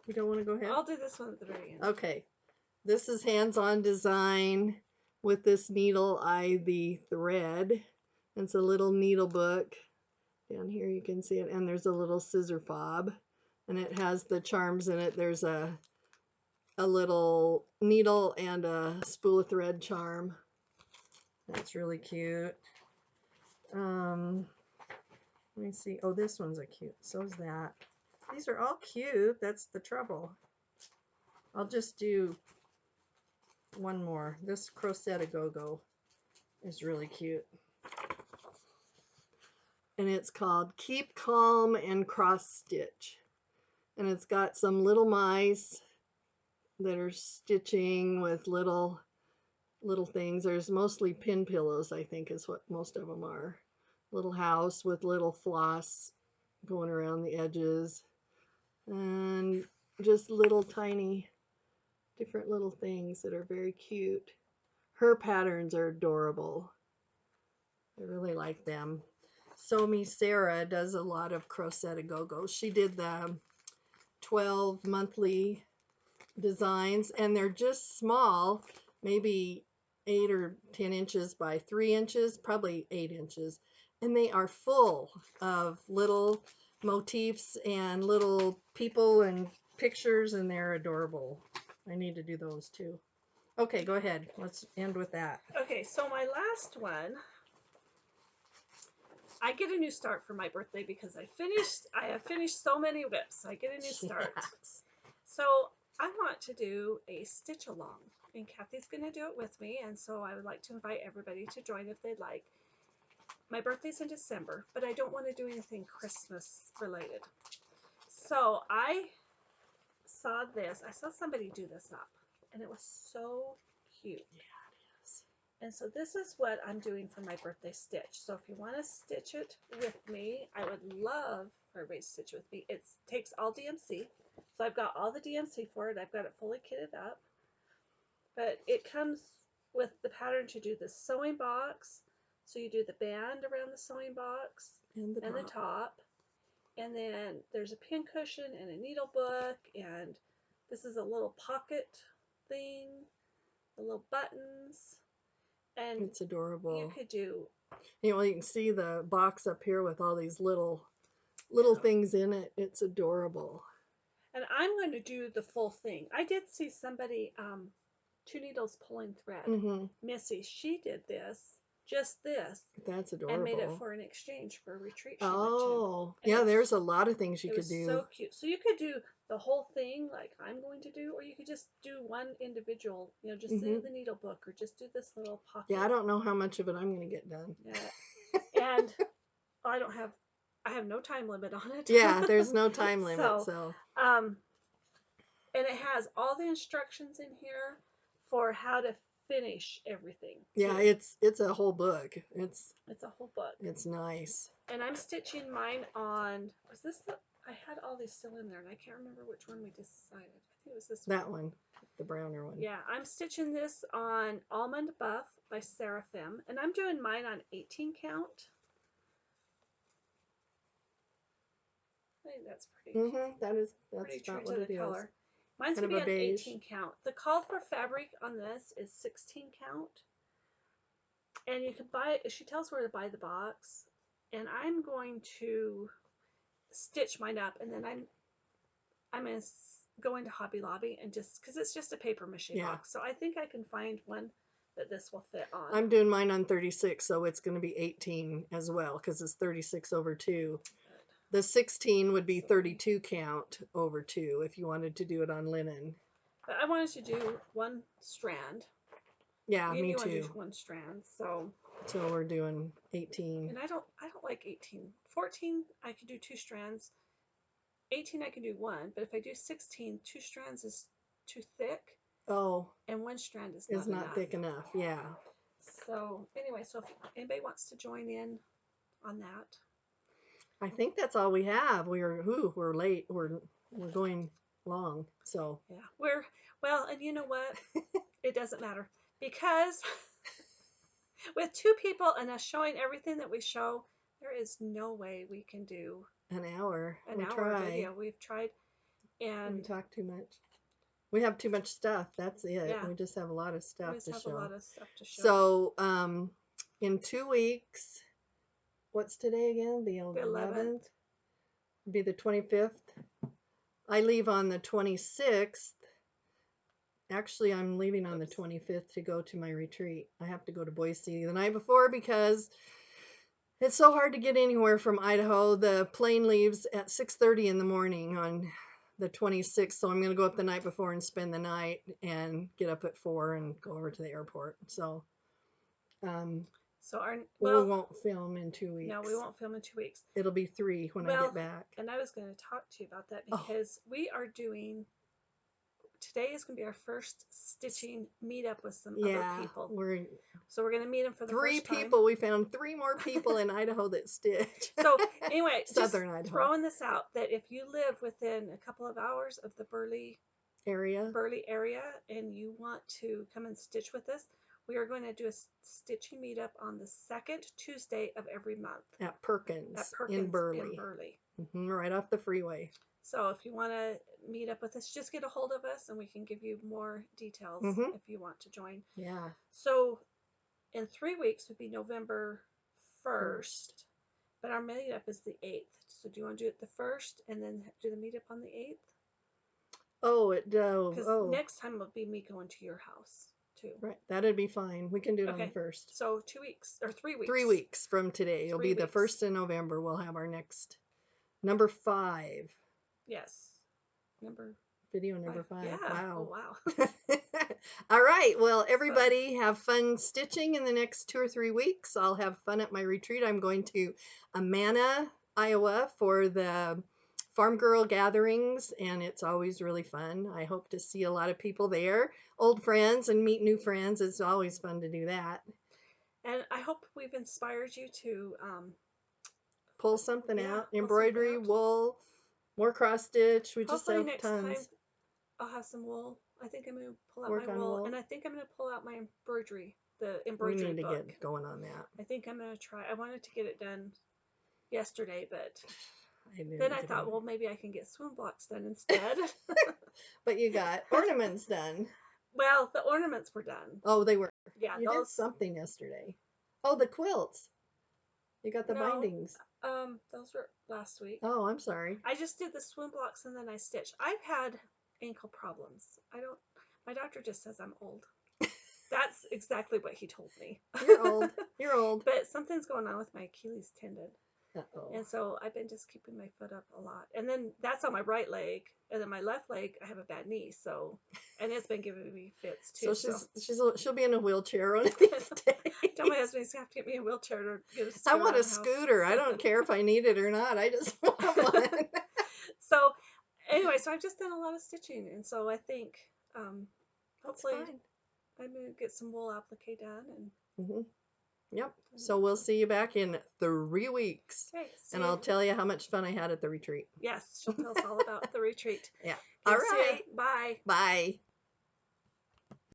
You don't want to go ahead? I'll do this one at the very end. Okay. This is hands-on design with this needle ivy thread. It's a little needle book. Down here you can see it. And there's a little scissor fob. And it has the charms in it. There's a little needle and a spool of thread charm. That's really cute. Let me see. Oh, this one's a cute. So's that. These are all cute. That's the trouble. I'll just do one more. This Crochet a Go-Go is really cute. And it's called Keep Calm and Cross Stitch. And it's got some little mice that are stitching with little things. There's mostly pin pillows, I think, is what most of them are. Little house with little floss going around the edges. And just little tiny different little things that are very cute. Her patterns are adorable. I really like them. So me Sarah does a lot of crochet a go-go. She did the 12 monthly designs, and they're just small, maybe 8 or 10 inches by 3 inches, probably 8 inches. And they are full of little motifs and little people and pictures, and they're adorable. I need to do those too. Okay, go ahead. Let's end with that. Okay, so my last one, I get a new start for my birthday because I have finished so many whips. I get a new start. Yes. So I want to do a stitch along, and Kathy's going to do it with me, and so I would like to invite everybody to join if they'd like. My birthday's in December, but I don't want to do anything Christmas related. So I saw somebody do this up, and it was so cute. Yeah, it is. And so this is what I'm doing for my birthday stitch. So if you want to stitch it with me, I would love for everybody to stitch with me. It takes all DMC. So I've got all the DMC for it. I've got it fully kitted up. But it comes with the pattern to do the sewing box. So you do the band around the sewing box And and the top. And then there's a pin cushion and a needle book. And this is a little pocket thing, the little buttons. And it's adorable. you could do, You can see the box up here with all these little things in it. It's adorable. and I'm going to do the full thing. I did see somebody, Two Needles Pulling Thread, Mm-hmm. Missy, she did just this, That's adorable. and made it for an exchange for a retreat she went to. Oh, yeah, there's a lot of things you It could was do. so cute. So you could do the whole thing like I'm going to do, or you could just do one individual, just do the needle book, or just do this little pocket. Yeah, I don't know how much of it I'm going to get done. Yeah. And I have no time limit on it. Yeah, there's no time limit. So, and it has all the instructions in here for how to finish everything. Yeah, it's a whole book. It's a whole book. It's nice. And I'm stitching mine on, was this the, I had all these still in there and I can't remember which one we decided. I think it was this one. That one, the browner one. Yeah, I'm stitching this on Almond Buff by Seraphim, and I'm doing mine on 18 count. I think that's pretty. That's pretty true about to what the it color. is. Mine's Kind gonna of be a on beige. 18 count. The call for fabric on this is 16 count, and you can buy. She tells where to buy the box, and I'm going to stitch mine up, and then I'm gonna go into Hobby Lobby and just because it's just a paper mache box, so I think I can find one that this will fit on. I'm doing mine on 36, so it's going to be 18 as well because it's 36 over 2. The 16 would be 32 count over 2 if you wanted to do it on linen. But I wanted to do one strand. Yeah, me too. Do one strand, so we're doing 18. And I don't like 18. 14 I could do 2 strands. 18 I can do one, but if I do 16, 2 strands is too thick. Oh. And 1 strand is not thick enough. Yeah. So anyway, so if anybody wants to join in on that. I think that's all we have. We're late. We're going long. So yeah, well, and you know what? It doesn't matter because with 2 people and us showing everything that we show, there is no way we can do an hour. Video. We've tried, and we talk too much. We have too much stuff. That's it. Yeah. We just have a lot of stuff to show. A lot of stuff to show. So, in 2 weeks, what's today again? The 11th. Be the 25th. I leave on the 26th. Actually, I'm leaving on the 25th to go to my retreat. I have to go to Boise the night before because it's so hard to get anywhere from Idaho. The plane leaves at 6:30 in the morning on the 26th, so I'm going to go up the night before and spend the night and get up at 4 and go over to the airport. So, we won't film in 2 weeks. No, we won't film in 2 weeks. It'll be 3 when I get back. And I was going to talk to you about that because we are doing. Today is going to be our first stitching meetup with some other people. So we're going to meet them for the first time. 3 people. We found 3 more people in Idaho that stitch. So anyway, Southern Idaho. Throwing this out that if you live within a couple of hours of the Burley area Burley area and you want to come and stitch with us, we are going to do a stitching meetup on the second Tuesday of every month at at Perkins in Perkins in Burley. Burley. Right off the freeway. So if you want to meet up with us, just get a hold of us and we can give you more details if you want to join. Yeah. So in 3 weeks would be November 1st, First. but our meetup is the 8th. So do you want to do it the 1st and then do the meetup on the 8th? Oh, Because oh. next time will be me going to your house too. Right. That'd be fine. We can do it on the Okay. 1st. So 2 weeks or 3 weeks. 3 weeks from today. It'll 3 be the weeks. 1st of November. We'll have our next number 5. Yes. Video number 5. Yeah. Wow. Oh, wow. All right. Well, everybody have fun stitching in the next 2 or 3 weeks. I'll have fun at my retreat. I'm going to Amana, Iowa for the Farm Girl gatherings, and it's always really fun. I hope to see a lot of people there, old friends, and meet new friends. It's always fun to do that. And I hope we've inspired you to Pull something out. pull Embroidery, something out. wool, more cross stitch. We just Hopefully have next time tons. I'll have some wool. I think I'm going to pull out Work my on wool, wool. and I think I'm going to pull out my embroidery, the We embroidery need to book. get going on that. I think I'm going to try. I wanted to get it done yesterday, but I didn't then I get thought, on. well, maybe I can get swim blocks done instead. But you got ornaments done. Well, the ornaments were done. Oh, they were. Yeah, You did those. something yesterday. Oh, the quilts. You got the No, bindings. those were last week. Oh, I'm sorry. I just did the swim blocks and then I stitched. I've had ankle problems. I don't. My doctor just says I'm old. That's exactly what he told me. You're old. You're old. But something's going on with my Achilles tendon. Uh-oh. And so I've been just keeping my foot up a lot. And then that's on my right leg. And then my left leg, I have a bad knee. So, and it's been giving me fits too. So she'll be in a wheelchair one of these days. Tell my husband he's going to have to get me a wheelchair to get us to I want a the house. scooter. I don't care if I need it or not. I just want one. So anyway, so I've just done a lot of stitching. And so I think hopefully I'm going to get some wool applique done. And Yep. So we'll see you back in 3 weeks. okay, and I'll tell you how much fun I had at the retreat. Yes, she'll tell us all about the retreat. Yeah. Okay, all right. Bye. Bye.